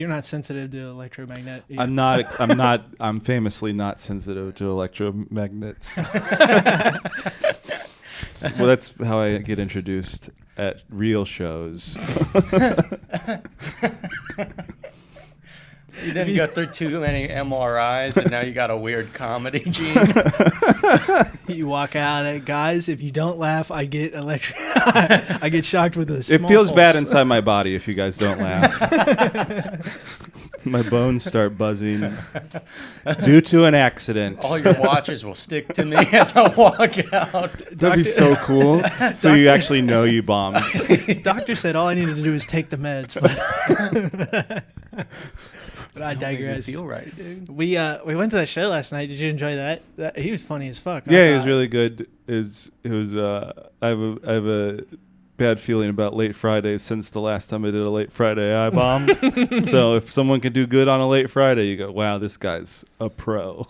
You're not sensitive to electromagnet. Either. I'm famously not sensitive to electromagnets. Well, that's how I get introduced at real shows. You didn't go through too many MRIs, and now you got a weird comedy gene. You walk out at guys. If you don't laugh, I get I get shocked with a small It feels pulse. bad inside my body if you guys don't laugh. My bones start buzzing due to an accident. All your watches will stick to me as I walk out. That'd be so cool. So you actually know you bombed. Doctor said all I needed to do was take the meds, but I digress. Feel right, dude. We went to that show last night. Did you enjoy that? He was funny as fuck. Yeah, it was really good. It was. I have a bad feeling about late Fridays since the last time I did a late Friday I bombed. So if someone can do good on a late Friday, you go, wow, this guy's a pro.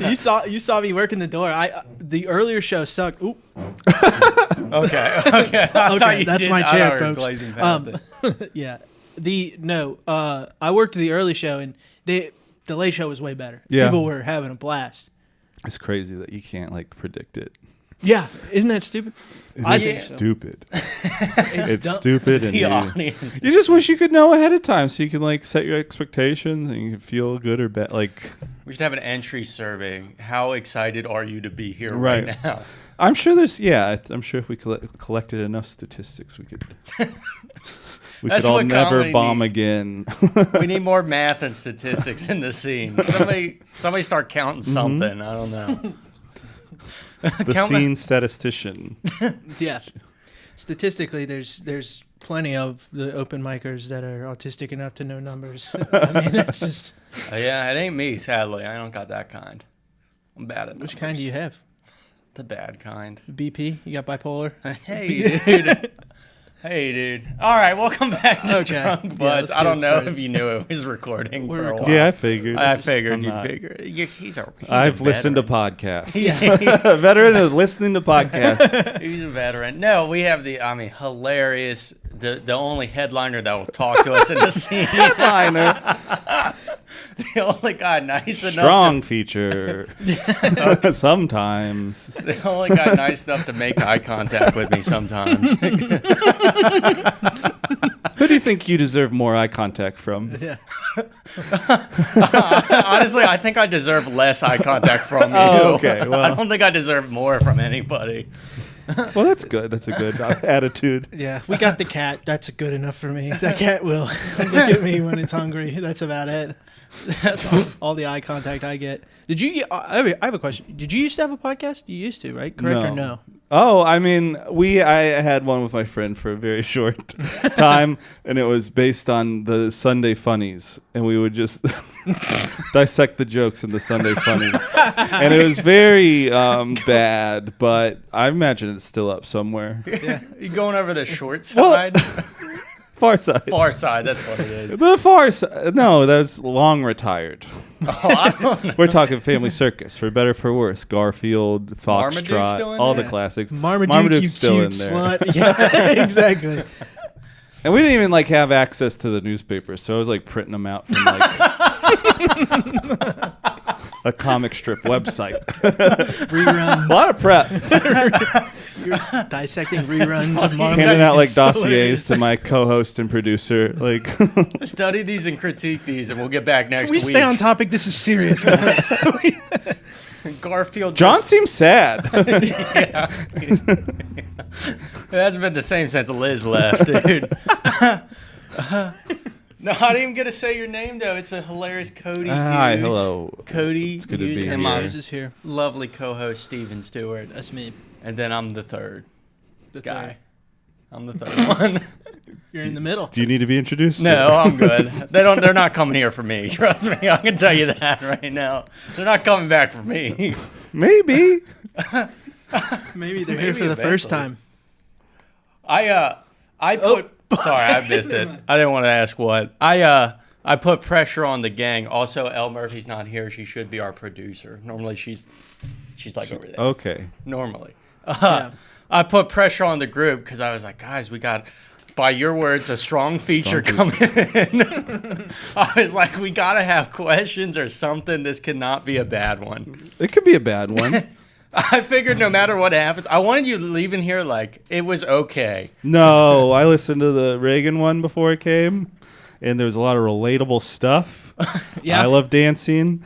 You saw me working the door. The earlier show sucked. Oop. Okay. Okay, that's my chair, folks. Glazing past it. Yeah. I worked the early show, and the late show was way better. Yeah. People were having a blast. It's crazy that you can't predict it. Yeah, isn't that stupid? I think It's so. stupid. It's dumb. stupid, and The you audience. just wish you could know ahead of time so you can set your expectations and you can feel good or bad. We should have an entry survey. How excited are you to be here right now? I'm sure I'm sure if we collected enough statistics, we could. We That's could all what never comedy bomb needs. Again. We need more math and statistics in the scene. Somebody start counting something. I don't know. The scene statistician. Yeah. Statistically, there's plenty of the open micers that are autistic enough to know numbers. I mean, that's just. Yeah, it ain't me, sadly. I don't got that kind. I'm bad at numbers. Which kind do you have? The bad kind. BP? You got bipolar? Hey, dude. Hey, dude. All right, welcome back to Okay. Drunkbudz. Yeah, let's I don't get know started. if you knew it was recording We're for a while. recording. Yeah, I figured. I figured I'm you'd not. figure. He's I've a listened to veteran. podcasts. Yeah. Veteran of listening to podcasts. He's a veteran. No, we have hilarious, the only headliner that will talk to us in the scene. Headliner. The only guy nice enough Strong feature. Sometimes. the only guy nice enough to make eye contact with me sometimes. Who do you think you deserve more eye contact from? Yeah. Honestly, I think I deserve less eye contact from you. Oh, okay, well. I don't think I deserve more from anybody. Well, that's good. That's a good attitude. Yeah, we got the cat. That's good enough for me. That cat will look at me when it's hungry. That's about it. That's all the eye contact I get. Did you? I have a question. Did you used to have a podcast? You used to, right? Correct or no? Oh, I mean, I had one with my friend for a very short time, and it was based on the Sunday funnies, and we would just dissect the jokes in the Sunday funnies, and it was very bad, but I imagine it's still up somewhere. Yeah. You going over the short side? Far side. Far side, that's what it is. The far side. No, that's long retired. Oh, I don't know. We're talking Family Circus, for better for worse. Garfield, Marmaduke's Foxtrot, still in all there? the classics. Marmaduke, you still cute in there. slut. Yeah, exactly. And we didn't even have access to the newspapers, so I was printing them out from a comic strip website. Reruns. A lot of prep. You're dissecting reruns of Marmaduke. Handing out is so dossiers hilarious. to my co-host and producer. Study these and critique these, and we'll get back next Can we week. stay on topic? This is serious, guys. Garfield. John seems sad. Yeah. It hasn't been the same since Liz left, dude. No, I didn't even get to say your name, though. It's a hilarious Cody Hughes. Hi, hello. Cody It's good to Hughes be and here. my Yours is here. lovely co-host, Steven Stewart. That's me. And then I'm the third The guy. third. I'm the third one. You're in the middle. Do you need to be introduced? No, I'm good. They're not coming here for me. Trust me, I can tell you that right now. They're not coming back for me. Maybe. Maybe they're here for the eventually. first time. I put sorry, I missed it. I didn't want to ask what. I put pressure on the gang. Also, Elle Murphy's not here. She should be our producer. Normally she's over there. Okay. Normally. Yeah. I put pressure on the group because I was like, guys, we got by your words, a strong feature coming in. I was like, we got to have questions or something. This cannot be a bad one. It could be a bad one. I figured no matter what happens, I wanted you leaving here like it was okay. No, I listened to the Reagan one before it came, and there was a lot of relatable stuff. Yeah. I love dancing.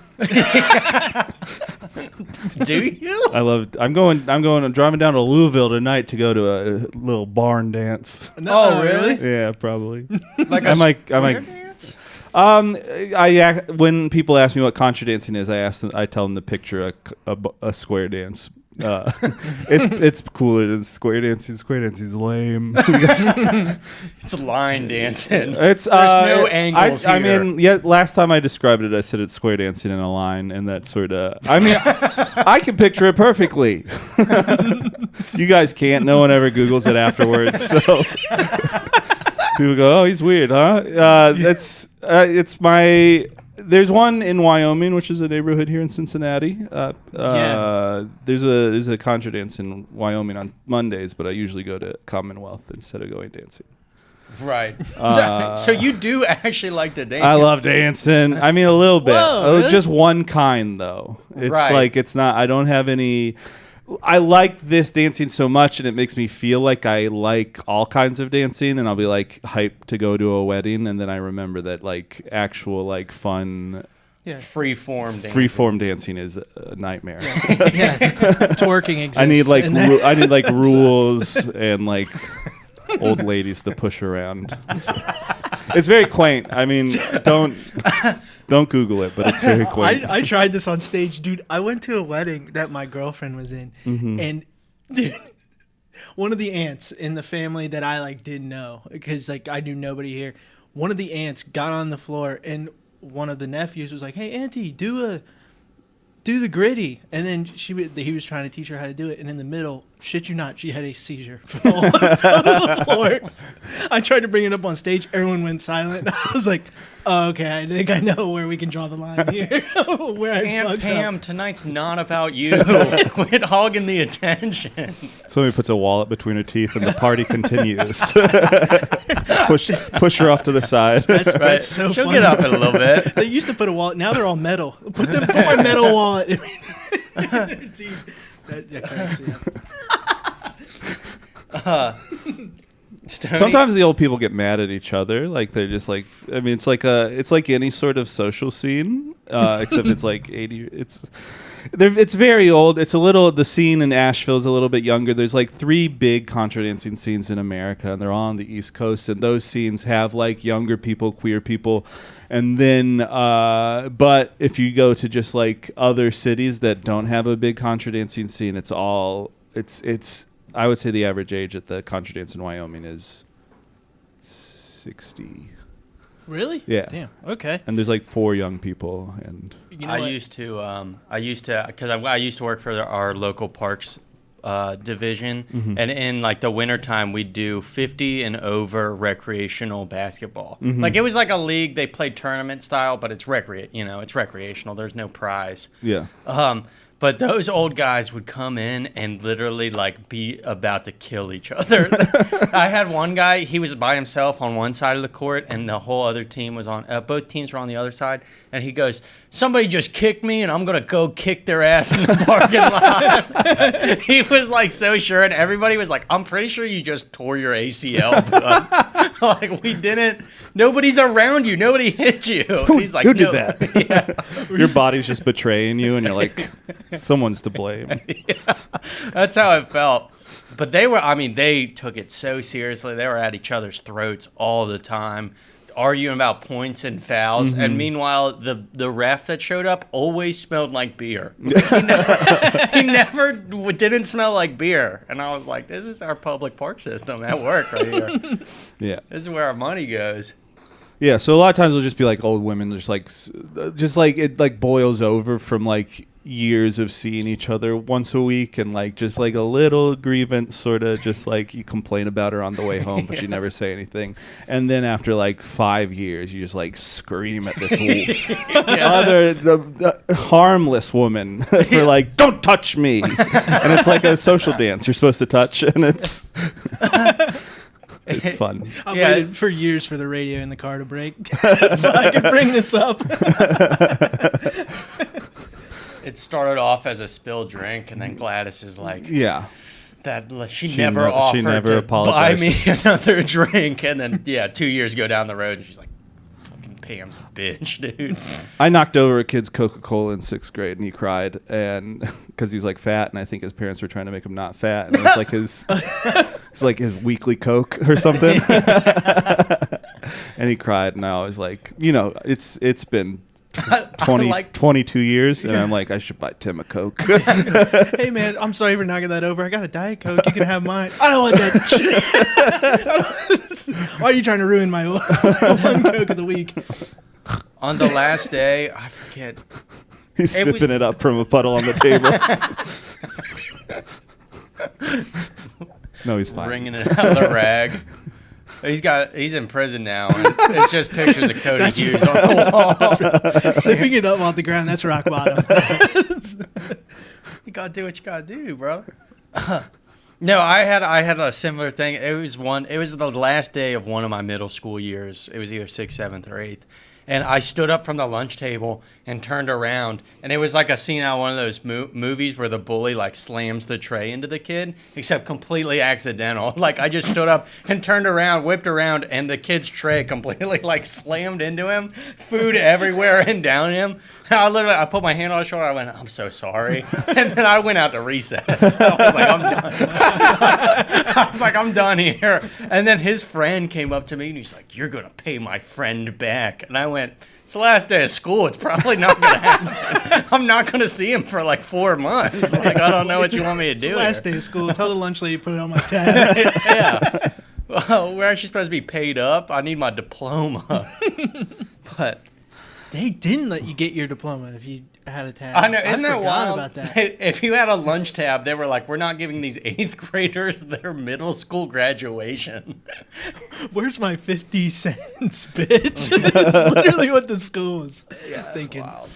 Do you? I'm driving down to Louisville tonight to go to a little barn dance. No, Oh, really? Yeah, probably. Like I might dance? when people ask me what contra dancing is, I tell them to picture a square dance. It's cooler than square dancing. Square dancing's lame. It's line dancing. It's There's no angles I here. mean, yeah. Last time I described it, I said it's square dancing in a line, and that sort of. I mean, I can picture it perfectly. You guys can't. No one ever Googles it afterwards, so people go, "Oh, he's weird, huh?" It's my. There's one in Wyoming, which is a neighborhood here in Cincinnati. There's a contra dance in Wyoming on Mondays, but I usually go to Commonwealth instead of going dancing. Right. So you do actually like to dance. I love dancing. I mean, a little bit. Whoa, really? Just one kind, though. It's Right. like it's not. I don't have any. I like this dancing so much, and it makes me feel like I like all kinds of dancing, and I'll be like hyped to go to a wedding, and then I remember that like actual like fun freeform dancing is a nightmare. Yeah. Twerking exists. I need like and that- I need like rules and like old ladies to push around. It's very quaint. I mean, don't Google it, but it's very quaint. I tried this on stage, dude. I went to a wedding that my girlfriend was in, and dude, one of the aunts in the family that I like didn't know because like I knew nobody here. One of the aunts got on the floor, and one of the nephews was like, "Hey, auntie, do the gritty," and then he was trying to teach her how to do it, and in the middle, shit you not, she had a seizure. Fell on the floor. I tried to bring it up on stage. Everyone went silent. I was like, oh, okay, I think I know where we can draw the line here. Where I Aunt fucked Pam, up. tonight's not about you. Quit hogging the attention. Somebody puts a wallet between her teeth, and the party continues. push her off to the side. That's so She'll funny. get up in a little bit. They used to put a wallet. Now they're all metal. Put my metal wallet in her teeth. That cracks me up. Stoney, Sometimes the old people get mad at each other. Like they're just like, I mean, it's like any sort of social scene, except it's like 80. It's very old. It's a little. The scene in Asheville is a little bit younger. There's like 3 big contra dancing scenes in America, and they're all on the East Coast. And those scenes have like younger people, queer people, and then. But if you go to just like other cities that don't have a big contra dancing scene, it's all. It's. I would say the average age at the contra dance in Wyoming is 60. Really? Yeah. Damn. Okay. And there's like 4 young people, and You know I what? used to because I used to work for our local parks division, and in like the wintertime we'd do 50 and over recreational basketball. Like it was like a league, they played tournament style, but it's it's recreational. There's no prize. yeah. But those old guys would come in and literally like be about to kill each other. I had one guy, he was by himself on one side of the court and the whole other team was on, both teams were on the other side. And he goes, somebody just kicked me and I'm going to go kick their ass in the parking lot. He was like so sure. And everybody was like, I'm pretty sure you just tore your ACL. Like we didn't, nobody's around you. Nobody hit you. He's like, who did "No." that? Yeah. Your body's just betraying you, and you're like, someone's to blame. Yeah, that's how it felt. But they took it so seriously. They were at each other's throats all the time, arguing about points and fouls. And meanwhile, the ref that showed up always smelled like beer. He never didn't smell like beer. And I was like, this is our public park system at work right here. Yeah. This is where our money goes. Yeah, so a lot of times it'll just be like old women, just like it like boils over from like years of seeing each other once a week, and like just like a little grievance, sort of just like you complain about her on the way home, but you never say anything, and then after like 5 years, you just like scream at this other harmless woman for like, don't touch me, and it's like a social dance. You're supposed to touch, and it's. It's fun. I waited for years for the radio in the car to break so I could bring this up. It started off as a spilled drink, and then Gladys is like, Yeah. that she never offered to apologized. buy me another drink. And then, 2 years go down the road, and she's like, fucking Pam's a bitch, dude. I knocked over a kid's Coca-Cola in 6th grade, and he cried, and because he was like fat, and I think his parents were trying to make him not fat, and it was like his weekly Coke or something. And he cried, and I was like, it's been 22 years, and I'm like, I should buy Tim a Coke. Hey man, I'm sorry for knocking that over. I got a Diet Coke. You can have mine. I don't want that shit. Why are you trying to ruin my one Coke of the week? On the last day, I forget. He's sipping it up from a puddle on the table. No, he's fine. Wringing it out of the rag. He's in prison now. And it's just pictures of Cody Hughes on the wall. Sipping it up off the ground, that's rock bottom. You gotta do what you gotta do, bro. No, I had a similar thing. It was the last day of one of my middle school years. It was either 6th, 7th, or 8th. And I stood up from the lunch table and turned around, and it was like a scene out of one of those movies where the bully like slams the tray into the kid, except completely accidental. Like I just stood up and turned around, whipped around, and the kid's tray completely like slammed into him, food everywhere and down him. And I put my hand on his shoulder. I went, I'm so sorry, and then I went out to recess. I was like, I'm done. I was like, I'm done here. And then his friend came up to me and he's like, you're gonna pay my friend back. And I went, it's the last day of school. It's probably not going to happen. I'm not going to see him for like 4 months. Like, I don't know what you want me to do. It's the last day of school. Tell the lunch lady to put it on my tab. Yeah. Well, we're actually supposed to be paid up. I need my diploma. But they didn't let you get your diploma if you had a tab. I know. Isn't that forgot wild? about that. If you had a lunch tab, they were like, we're not giving these 8th graders their middle school graduation. Where's my 50 cents, bitch? It's literally what the school was thinking. Wild.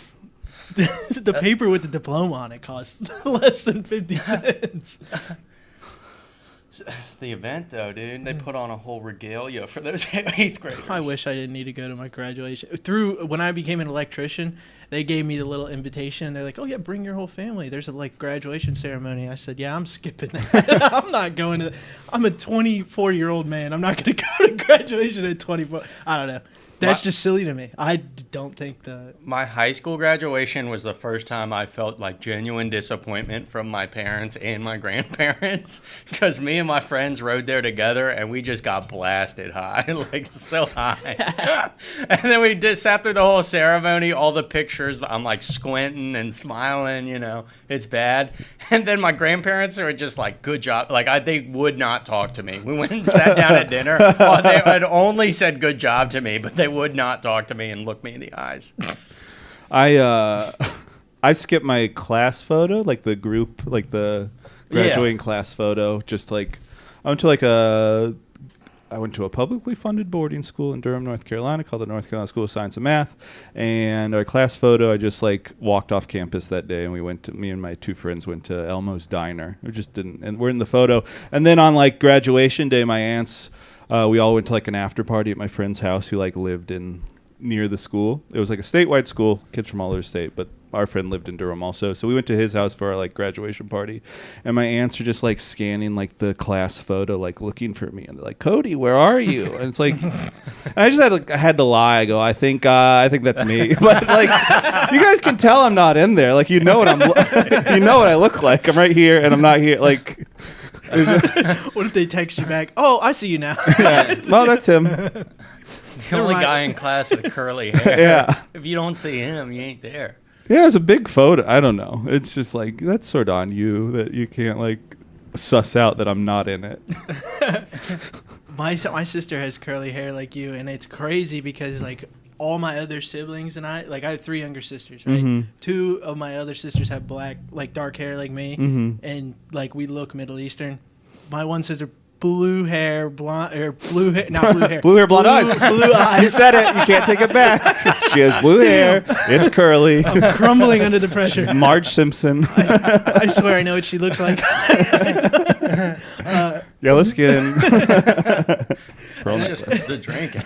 The paper with the diploma on it costs less than 50 cents. It's the event, though, dude. They put on a whole regalia for those 8th graders. I wish I didn't need to go to my graduation. When I became an electrician, they gave me the little invitation. And they're like, oh, yeah, bring your whole family. There's a graduation ceremony. I said, yeah, I'm skipping that. I'm not going to I'm a 24-year-old man. I'm not going to go to graduation at 24. I don't know. That's just silly to me. I don't think My high school graduation was the first time I felt like genuine disappointment from my parents and my grandparents, because me and my friends rode there together and we just got blasted high, like so high. And then we sat through the whole ceremony, all the pictures. I'm like squinting and smiling, it's bad. And then my grandparents were just like, good job. Like they would not talk to me. We went and sat down at dinner. They had only said good job to me, but they would not talk to me and look me in the eyes. I skipped my class photo, like the group, like the graduating class photo. Just like I went to a publicly funded boarding school in Durham, North Carolina, called the North Carolina School of Science and Math. And our class photo, I just walked off campus that day, and me and my 2 friends went to Elmo's Diner. And we're in the photo. And then on graduation day, my aunts, we all went to an after party at my friend's house who lived near the school. It was a statewide school, kids from all over the state, but our friend lived in Durham also. So we went to his house for our graduation party, and my aunts are just scanning the class photo, looking for me, and they're like, Cody, where are you? And it's I just had to lie. I go, I think that's me. But you guys can tell I'm not in there. What I look like. I'm right here and I'm not here. What if they text you back? Oh, I see you now. Yeah. Well, that's him. The only guy in class with curly hair. Yeah. If you don't see him, you ain't there. Yeah, it's a big photo. I don't know. It's just that's sort of on you that you can't suss out that I'm not in it. My sister has curly hair like you, and it's crazy because all my other siblings and I have 3 younger sisters, right? Mm-hmm. 2 of my other sisters have black, dark hair like me, and we look Middle Eastern. My one sister, blue hair, blonde, or blue hair, not blue hair. Blue hair, blonde eyes. Blue eyes. You said it. You can't take it back. She has blue hair. It's curly. I'm crumbling under the pressure. She's Marge Simpson. I swear I know what she looks like. Yellow skin. Pearl It's just necklace. the drinking.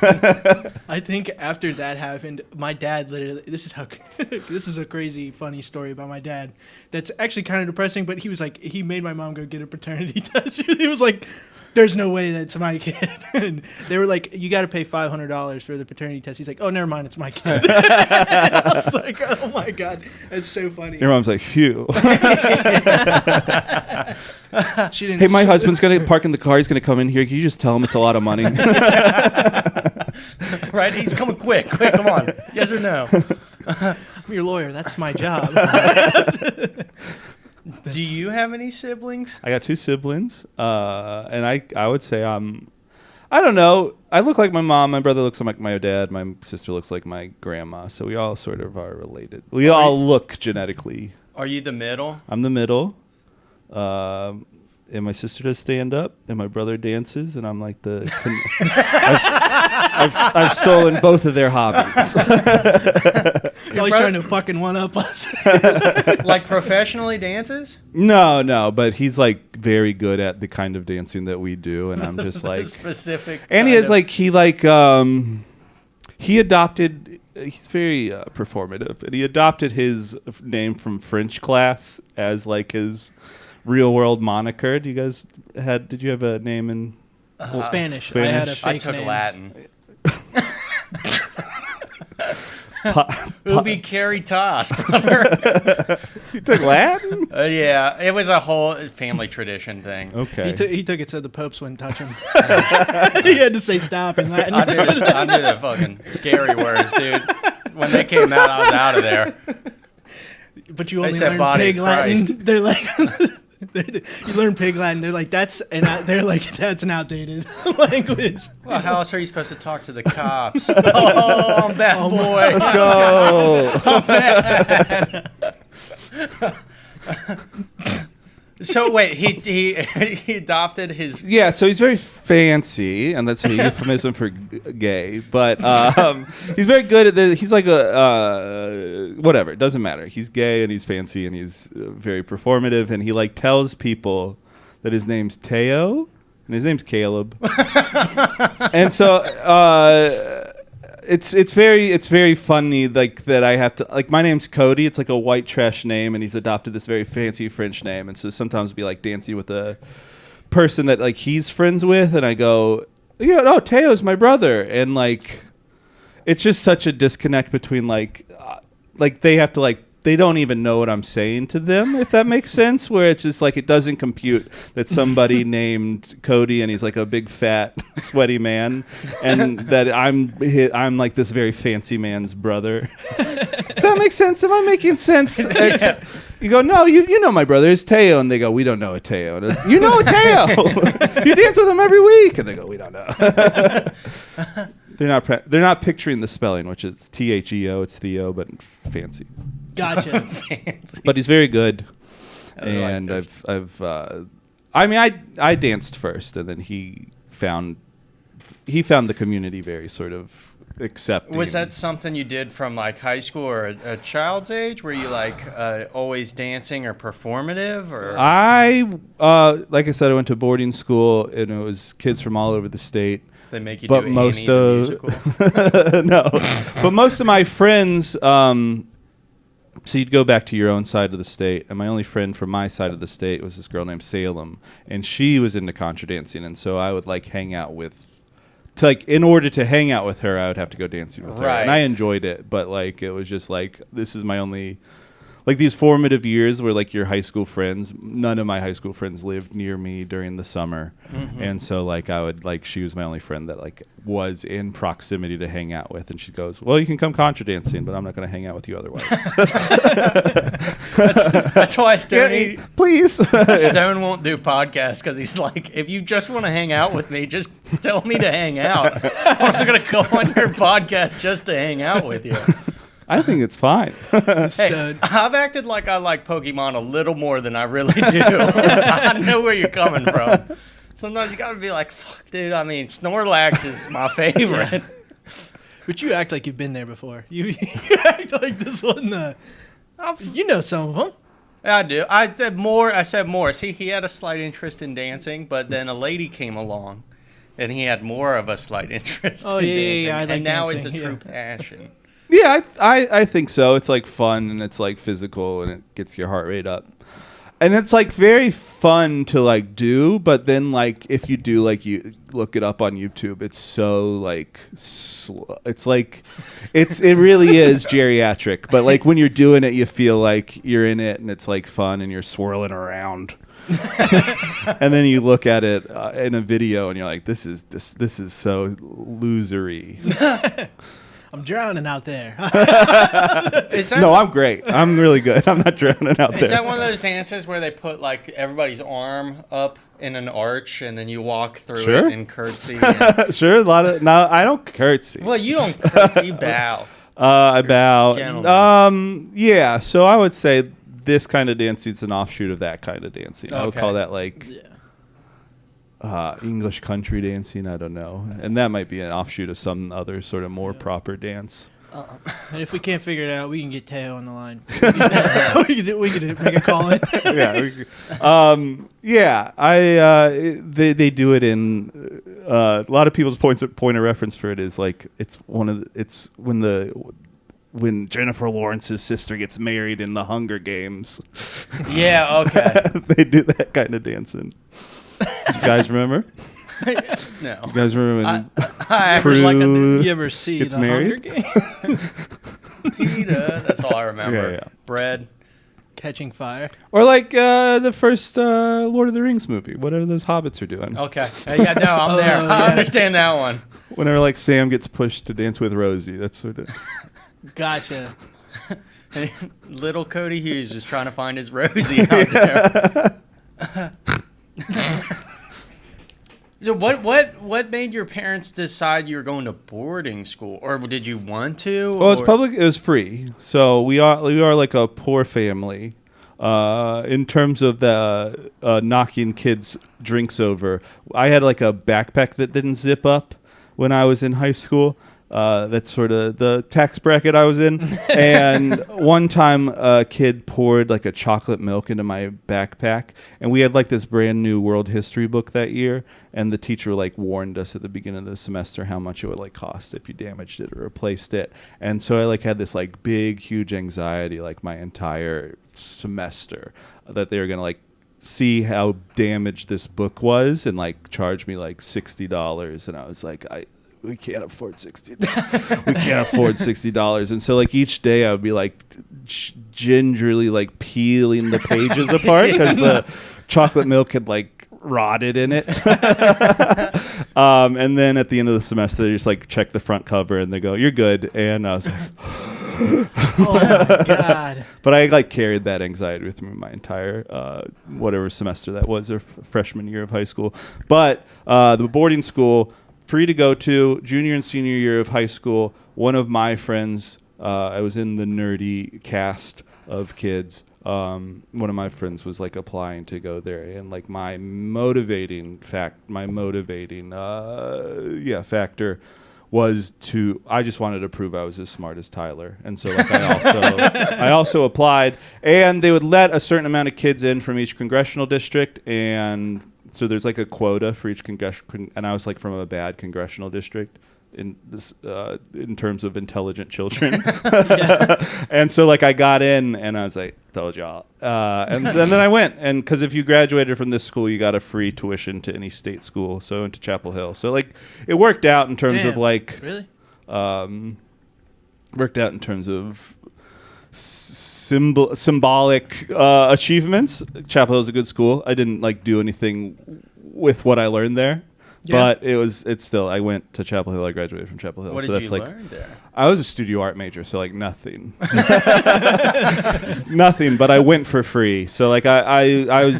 I think after that happened, my dad literally. This is a crazy, funny story about my dad. That's actually kind of depressing. But he was like, he made my mom go get a paternity test. He was like, "There's no way that's my kid." And they were like, "You got to pay $500 for the paternity test." He's like, "Oh, never mind, it's my kid." I was like, "Oh my god, that's so funny." Your mom's like, phew. She didn't. Hey, my husband's going to park in the car. He's going to come in here. Can you just tell him it's a lot of money? Right? He's coming quick. Quick, come on. Yes or no? I'm your lawyer. That's my job. Do you have any siblings? I got 2 siblings, and I would say I don't know. I look like my mom. My brother looks like my dad. My sister looks like my grandma. So we all sort of are related. We all look genetically. Are you the middle? I'm the middle. And my sister does stand up, and my brother dances, and I'm like I've stolen both of their hobbies. Always trying to fucking one up us. Like professionally dances? No, but he's like very good at the kind of dancing that we do, and I'm just like specific. And he has he adopted. He's very performative, and he adopted his name from French class as like his real world moniker. Did you have a name in Spanish. Spanish? I had a fake I took name. Latin. Ubi Caritas, brother. You took Latin? Yeah, it was a whole family tradition thing. Okay. He took it so the popes wouldn't touch him. He had to say stop in Latin. I knew the fucking scary words, dude. When they came out, I was out of there. But you They only said learn body pig of Latin. Christ. They're like, you learn pig Latin. They're like, that's an outdated language. Well, how else are you supposed to talk to the cops? Oh, I'm bad boy. Let's go. So wait, he adopted his. Yeah, so he's very fancy, and that's a euphemism for gay. But he's very good at this. He's like whatever. It doesn't matter. He's gay and he's fancy and he's very performative, and he like tells people that his name's Teo and his name's Caleb. And so it's very funny, like that I have to, like, my name's Cody. It's like a white trash name, and he's adopted this very fancy French name, and so sometimes be like dancing with a person that like he's friends with, and I go, yeah, no, Teo's my brother, and like it's just such a disconnect between like they have to like. They don't even know what I'm saying to them, if that makes sense, where it's just like it doesn't compute that somebody named Cody and he's like a big fat sweaty man, and that I'm like this very fancy man's brother. Does that make sense? Am I making sense? Yeah. You go, no, you know my brother is Teo, and they go, we don't know a Teo. And you know a Teo. You dance with him every week, and they go, we don't know. They're not picturing the spelling, which is Theo. It's Theo, but fancy. Gotcha. Fancy. But he's very good, I like and those. I danced first, and then he found the community very sort of accepting. Was that something you did from like high school or a child's age? Were you like always dancing or performative? Or like I said, I went to boarding school, and it was kids from all over the state. they make you But do most Annie, the musical? No, but most of my friends. So you'd go back to your own side of the state, and my only friend from my side of the state was this girl named Salem, and she was into contra dancing, and so I would like hang out with. In order to hang out with her, I would have to go dancing with her, and I enjoyed it. But like, it was just like, this is my only, like, these formative years where like your high school friends. None of my high school friends lived near me during the summer, and so like I would like, she was my only friend that like was in proximity to hang out with, and she goes, well, you can come contra dancing, but I'm not going to hang out with you otherwise. That's why Stone Please. Stone won't do podcasts, because he's like, if you just want to hang out with me, just tell me to hang out. I'm not going to go on your podcast just to hang out with you. I think it's fine. Hey, I've acted like I like Pokemon a little more than I really do. I know where you're coming from. Sometimes you got to be like, fuck, dude. I mean, Snorlax is my favorite. But you act like you've been there before. You act like this wasn't you know some of them. I do. I said more. See, he had a slight interest in dancing, but then a lady came along, and he had more of a slight interest in dancing. I like and now dancing, it's a true passion. Yeah, I think so. It's like fun and it's like physical and it gets your heart rate up. And it's like very fun to like do, but then like if you do like you look it up on YouTube, it's so like it's like it really is geriatric. But like when you're doing it, you feel like you're in it and it's like fun and you're swirling around. And then you look at it in a video and you're like, this is so losery. I'm drowning out there. No, I'm great. I'm really good. I'm not drowning out there. Is that one of those dances where they put like everybody's arm up in an arch and then you walk through it and curtsy? And... Sure, a lot of. No, I don't curtsy. Well, you don't curtsy, you bow. I bow. Gentleman. Yeah. So I would say this kind of dancing is an offshoot of that kind of dancing. I would call that like. English country dancing, I don't know. And that might be an offshoot of some other sort of more proper dance. And if we can't figure it out, we can get Teo on the line. we can make a call in. They do it in a lot of people's point of reference for it is like it's when Jennifer Lawrence's sister gets married in the Hunger Games. Yeah, okay. They do that kind of dancing. You guys remember? No. You guys remember when I Prue like You ever see gets the married? Hunger Games? Peter. That's all I remember. Yeah. Bread. Catching fire. Or like the first Lord of the Rings movie, whatever those hobbits are doing. Okay. I'm there. I understand that one. Whenever like Sam gets pushed to dance with Rosie, that's sort of... Gotcha. Little Cody Hughes is trying to find his Rosie out there. So what made your parents decide you were going to boarding school, or did you want to? Well, it's public. It was free, so we are like a poor family. In terms of the knocking kids' drinks over, I had like a backpack that didn't zip up when I was in high school. That's sort of the tax bracket I was in. And one time a kid poured like a chocolate milk into my backpack, and we had like this brand new world history book that year, and the teacher like warned us at the beginning of the semester how much it would like cost if you damaged it or replaced it. And so I like had this like big huge anxiety like my entire semester that they were going to like see how damaged this book was and like charge me like $60. And I was like, we can't afford $60. We can't afford $60. And so like each day I would be like gingerly like peeling the pages apart because the chocolate milk had like rotted in it. And then at the end of the semester they just like check the front cover and they go, "You're good." And I was like, oh my God. But I like carried that anxiety with me my entire whatever semester that was, or freshman year of high school. But the boarding school, free to go to, junior and senior year of high school. One of my friends, I was in the nerdy cast of kids. One of my friends was like applying to go there, and like my motivating factor was I just wanted to prove I was as smart as Tyler. And so like I also applied, and they would let a certain amount of kids in from each congressional district, and so there's like a quota for each and I was like from a bad congressional district in terms of intelligent children. And so like I got in and I was like, told y'all. And then I went, and because if you graduated from this school, you got a free tuition to any state school, so into Chapel Hill. So like it worked out in terms of like really worked out in terms of symbolic achievements. Chapel Hill is a good school. I didn't like do anything with what I learned there. Yeah. But it's still, I went to Chapel Hill. I graduated from Chapel Hill. What so did that's you like, learn there? I was a studio art major, so like nothing. Nothing, but I went for free. So like I'm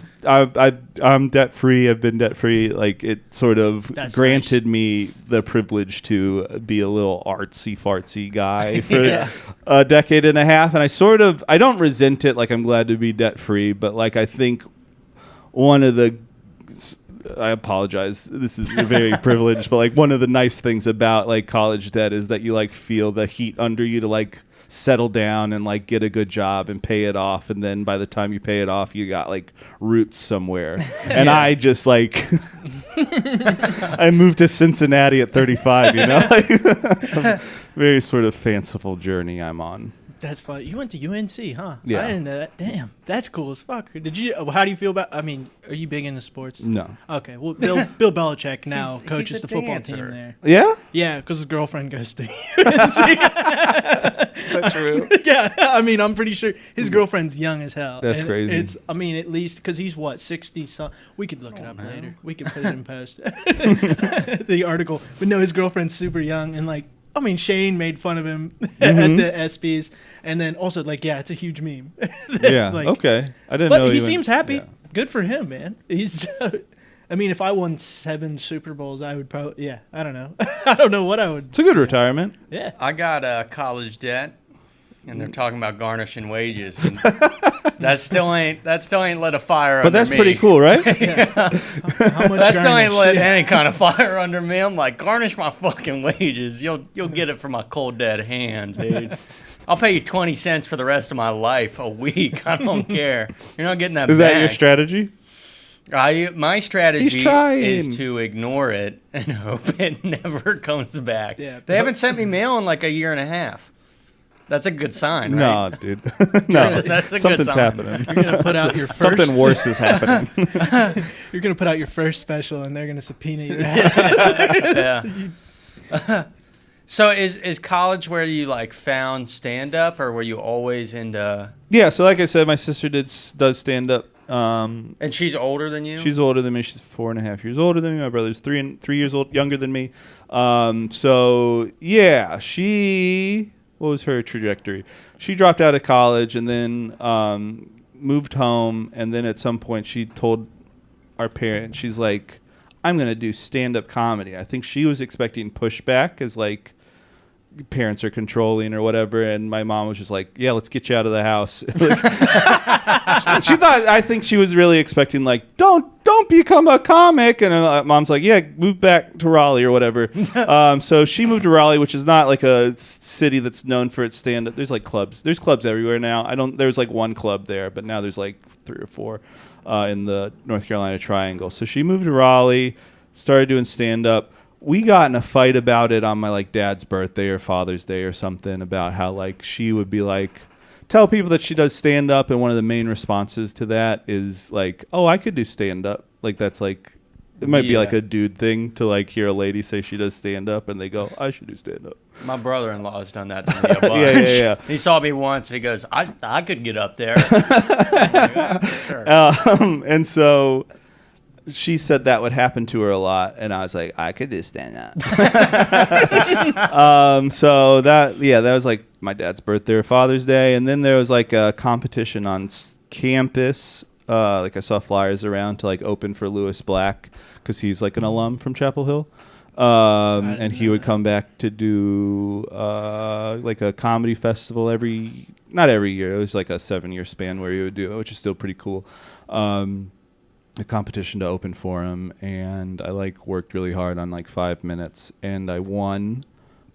debt free. I've been debt free. Like it sort of granted me the privilege to be a little artsy fartsy guy for a decade and a half. And I don't resent it. Like I'm glad to be debt free, but like I think one of the I apologize. This is very privileged, but like one of the nice things about like college debt is that you like feel the heat under you to like settle down and like get a good job and pay it off, and then by the time you pay it off, you got like roots somewhere. And I just like I moved to Cincinnati at 35. You know, like, very sort of fanciful journey I'm on. That's funny. You went to UNC, huh? Yeah. I didn't know that. Damn, that's cool as fuck. Did you? How do you feel about? I mean, are you big into sports? No. Okay. Well, Bill Belichick now He's coaches a the football dancer. team there. Yeah. Yeah, because his girlfriend goes to UNC. Is that true? Yeah, I mean, I'm pretty sure his girlfriend's young as hell. That's And crazy. It's, I mean, at least because he's what 60 something. We could look it up later. We could put it in post. The article, but no, his girlfriend's super young and like. I mean, Shane made fun of him at the ESPYs, and then also like, yeah, it's a huge meme. Yeah. Like, okay. I didn't but know. he went- seems happy. Yeah. Good for him, man. He's. I mean, if I won 7 Super Bowls, I would probably. Yeah, I don't know. I don't know what I would. It's a good retirement. Yeah. I got college debt, and they're talking about garnishing wages. And that still ain't lit a fire. But under that's me. pretty cool, right? How much That still ain't garnish? lit Yeah. any kind of fire under me. I'm like, garnish my fucking wages. You'll get it from my cold dead hands, dude. I'll pay you 20 cents for the rest of my life a week. I don't care. You're not getting that. Is that back. your strategy? My strategy He's trying. is to ignore it and hope it never comes back. Yeah. They haven't sent me mail in like a year and a half. That's a good sign, right? No, dude. No. That's a good Something's sign. happening. You're gonna put out your first. Something worse is happening. You're gonna put out your first special, and they're gonna subpoena you. Yeah. So is college where you like found stand up, or were you always into? Yeah, so like I said, my sister does stand up. And she's older than you. She's older than me. She's 4.5 years older than me. My brother's 3 years younger than me. So yeah, what was her trajectory? She dropped out of college and then moved home, and then at some point she told our parents, she's like, I'm going to do stand-up comedy. I think she was expecting pushback as like parents are controlling or whatever, and my mom was just like, yeah, let's get you out of the house. I think she was really expecting like, don't become a comic, and mom's like, yeah, move back to Raleigh or whatever. So she moved to Raleigh, which is not like a city that's known for its stand-up. There's like clubs everywhere now. There's like one club there, but now there's like 3 or 4 in the North Carolina Triangle. So she moved to Raleigh, started doing stand-up. We got in a fight about it on my like dad's birthday or Father's Day or something, about how like she would be like, tell people that she does stand up, and one of the main responses to that is like, oh, I could do stand up. Like that's like, it might be like a dude thing to like hear a lady say she does stand up, and they go, I should do stand up. My brother-in-law has done that to me a bunch. Yeah. He saw me once. He goes, I could get up there. Sure. And so she said that would happen to her a lot, and I was like, I could do stand up. So that was like my dad's birthday or Father's Day, and then there was like a competition on campus. Like I saw flyers around to like open for Lewis Black because he's like an alum from Chapel Hill, and he would come back to do like a comedy festival not every year. It was like a 7-year span where he would do it, which is still pretty cool. A competition to open for him, and I like worked really hard on like 5 minutes, and I won,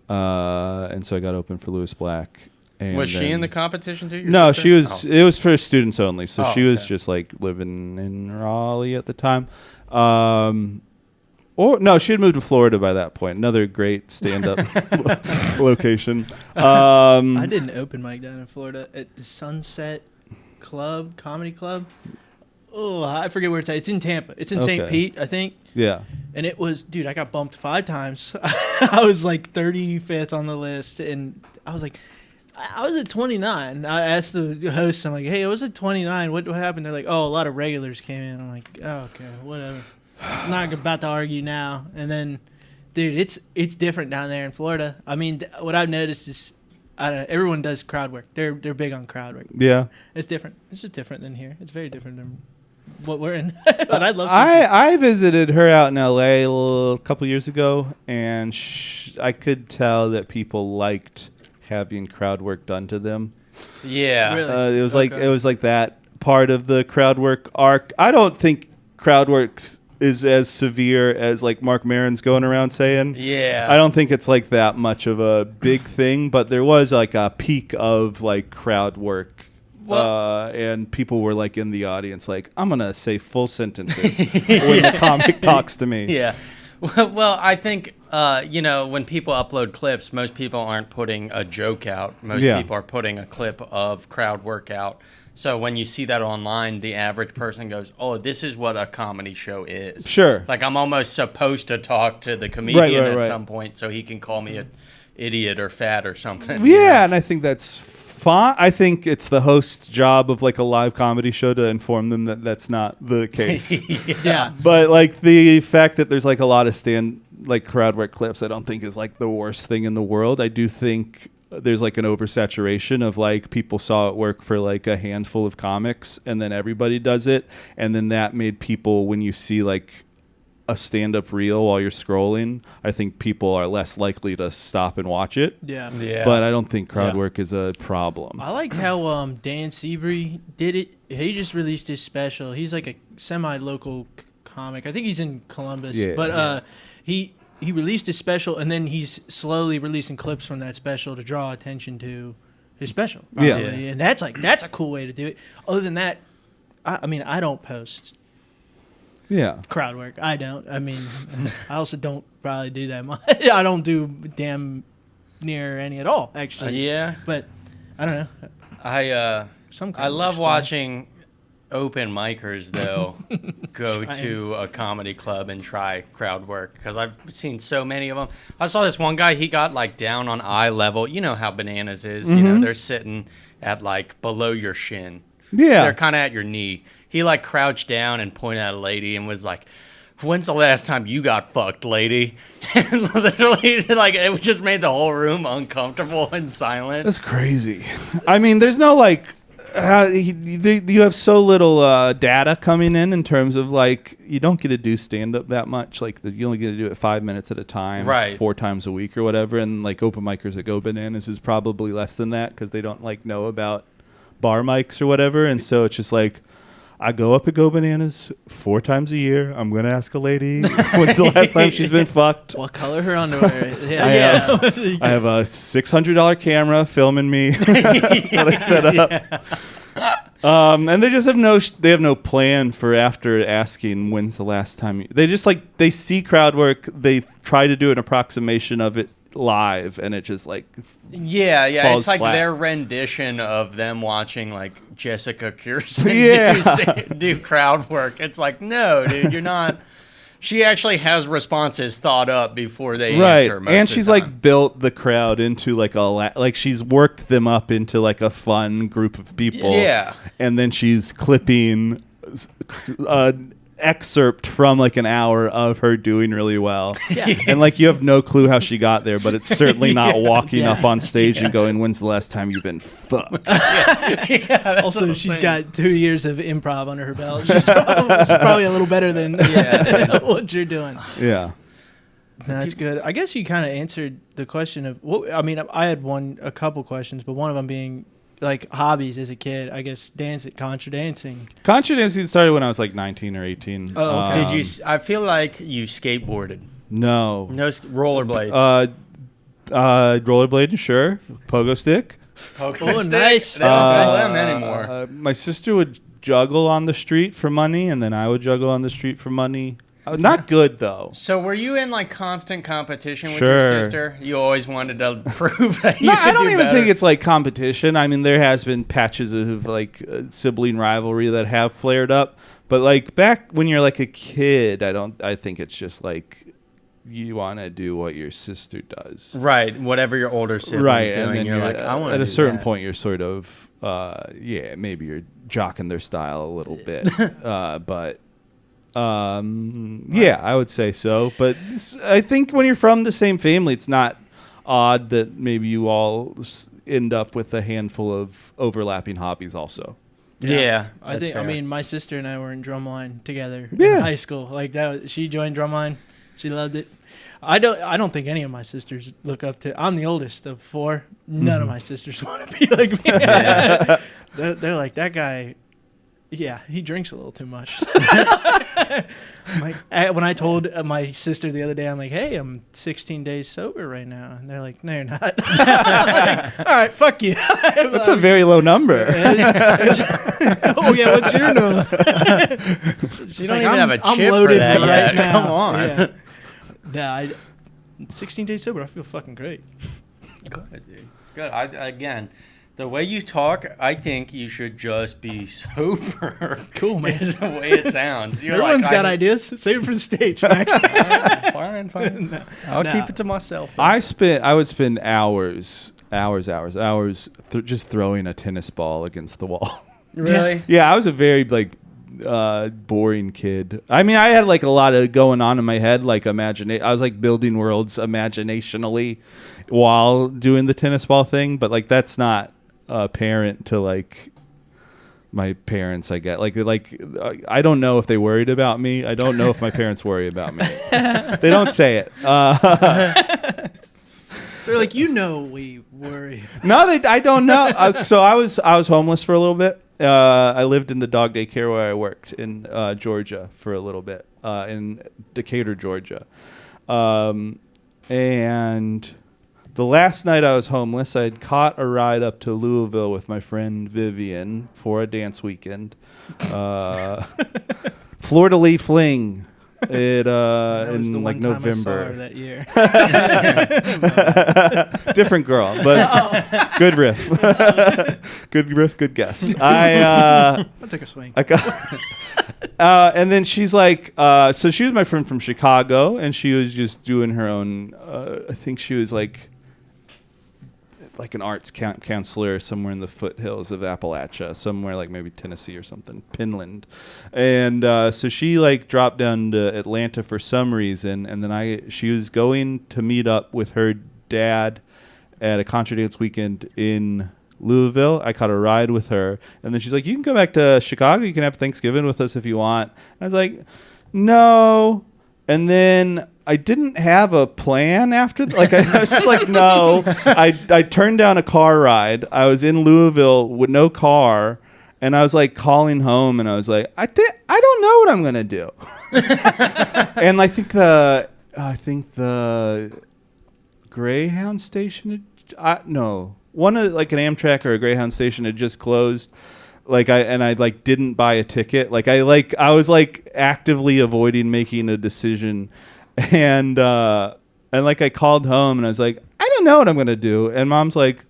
and so I got open for Lewis Black. And Was she in the competition too? your No, sister? she was. Oh. It was for students only, so Oh, she was okay. just like living in Raleigh at the time. Or no, she had moved to Florida by that point. Another great stand-up location. I did an open mic down in Florida at the Sunset Club, Comedy Club. Oh, I forget where it's at. It's in Tampa. It's in St. Okay. Pete, I think. Yeah. And it was, dude, I got bumped 5 times. I was like 35th on the list. And I was like, I was at 29. I asked the host, I'm like, hey, I was at 29. What happened? They're like, oh, a lot of regulars came in. I'm like, oh, okay, whatever. I'm not about to argue now. And then, dude, it's different down there in Florida. I mean, what I've noticed is, I don't know, everyone does crowd work. They're big on crowd work. Yeah. It's different. It's just different than here. It's very different than what we're in. But I love Cincinnati. I visited her out in L.A. a couple years ago, and I could tell that people liked having crowd work done to them. Yeah. Really? It was Okay. like that part of the crowd work arc. I don't think crowd work's is as severe as like Mark Maron's going around saying. Yeah. I don't think it's like that much of a big thing, but there was like a peak of like crowd work. And people were like in the audience like, I'm going to say full sentences when the comic talks to me. Yeah. Well, I think, when people upload clips, most people aren't putting a joke out. Most people are putting a clip of crowd work out. So when you see that online, the average person goes, oh, this is what a comedy show is. Sure. Like I'm almost supposed to talk to the comedian at some point so he can call me an idiot or fat or something. Yeah, and I think that's fine. I think it's the host's job of like a live comedy show to inform them that that's not the case. Yeah. But like the fact that there's like a lot of crowd work clips, I don't think is like the worst thing in the world. I do think there's like an oversaturation of like people saw it work for like a handful of comics and then everybody does it. And then that made people, when you see like a stand-up reel while you're scrolling, I think people are less likely to stop and watch it. Yeah. But I don't think crowd work is a problem. I liked how Dan Seabury did it. He just released his special. He's like a semi-local comic. I think he's in Columbus. Yeah. But he released his special, and then he's slowly releasing clips from that special to draw attention to his special. Yeah. And that's a cool way to do it. Other than that, I mean, I don't post crowd work. I don't. I mean, I also don't probably do that much. I don't do damn near any at all, actually. But I don't know. I love watching open micers, though, go to a comedy club and try crowd work because I've seen so many of them. I saw this one guy, he got like down on eye level. You know how Bananas is. They're sitting at like below your shin. Yeah. They're kind of at your knee. He like crouched down and pointed at a lady and was like, when's the last time you got fucked, lady? And literally, like, it just made the whole room uncomfortable and silent. That's crazy. I mean, there's no like, you have so little data coming in terms of like, you don't get to do stand up that much. Like, you only get to do it 5 minutes at a time, right? 4 times a week or whatever. And like open micers that go Bananas is probably less than that because they don't like know about bar mics or whatever. And so it's just like, I go up at Go Bananas 4 times a year. I'm going to ask a lady when's the last time she's been fucked. What color her underwear is. I have a $600 camera filming me that I set up. And they just have no plan for after asking when's the last time. They just like, they see crowd work. They try to do an approximation of it live and it just like it's like flat. Their rendition of them watching like Jessica Kirsten do crowd work. It's like, no, dude, you're not. She actually has responses thought up before they answer most and of the she's time. like built the crowd into like like she's worked them up into like a fun group of people, and then she's clipping excerpt from like an hour of her doing really well, and like you have no clue how she got there, but it's certainly not walking up on stage and going, when's the last time you've been fucked? Also, she's got 2 years of improv under her belt. She's probably a little better than what you're doing. That's good. I guess you kind of answered the question of I mean, I had a couple questions, but one of them being like hobbies as a kid. I guess contra dancing. Contra dancing started when I was like 19 or 18. Oh, okay. Did you? I feel like you skateboarded. No Rollerblades. Rollerblading, sure. Pogo stick. Oh, nice. They don't sell them anymore. My sister would juggle on the street for money, and then I would juggle on the street for money. Not good though. So were you in like constant competition with Sure. your sister? You always wanted to prove that you No, could I don't do even better? think it's like competition. I mean, there has been patches of like sibling rivalry that have flared up, but like back when you're like a kid, I think it's just like you want to do what your sister does, right? Whatever your older sibling's right? doing, And then you're like, I want. At a certain point, you're sort of maybe you're jocking their style a little bit, but. I would say so, but I think when you're from the same family, it's not odd that maybe you all end up with a handful of overlapping hobbies also. Yeah, I think. fair. I mean, my sister and I were in drumline together Yeah. in high school. Like that, she joined drumline. She loved it. I don't think any of my sisters look up to. I'm the oldest of 4. None of my sisters want to be like me. They're like, that guy Yeah, he drinks a little too much. When I told my sister the other day, I'm like, hey, I'm 16 days sober right now. And they're like, no, you're not. Like, all right, fuck you. That's a very low number. Oh, yeah, what's your number? You don't even have a chip for that yet. Now. Come on. Yeah. Nah, 16 days sober, I feel fucking great. Good, dude. Good. Again, the way you talk, I think you should just be sober. Cool, man. Is the way it sounds. Everyone's got ideas. Save it for the stage, Max. Fine. No. I'll keep it to myself. I would spend hours just throwing a tennis ball against the wall. Really? Yeah, I was a very boring kid. I mean, I had like a lot of going on in my head, like I was like building worlds imaginationally while doing the tennis ball thing, but like that's not apparent to like my parents. I get like I don't know if they worried about me. I don't know if my parents worry about me. They don't say it. They're like, we worry. No, I don't know. So I was homeless for a little bit. I lived in the dog daycare where I worked in Georgia for a little bit, in Decatur, Georgia. And the last night I was homeless, I had caught a ride up to Louisville with my friend Vivian for a dance weekend. Fleur de Lis Fling. It in like November. That year. Different girl, but good riff. Good guess. I'll take a swing. And then she's like, so she was my friend from Chicago, and she was just doing her own. I think she was like an arts counselor somewhere in the foothills of Appalachia, somewhere like maybe Tennessee or something, Pinland. And so she like dropped down to Atlanta for some reason, and then she was going to meet up with her dad at a country dance weekend in Louisville. I caught a ride with her, and then she's like, you can go back to Chicago, you can have Thanksgiving with us if you want. And I was like, no. And then I didn't have a plan after. I was just like, no. I turned down a car ride. I was in Louisville with no car, and I was like calling home, and I was like, I don't know what I'm gonna do. And I think the Greyhound station. One of like an Amtrak or a Greyhound station had just closed. I didn't buy a ticket. I was like actively avoiding making a decision, and I called home and I was like, I don't know what I'm gonna do. And Mom's like,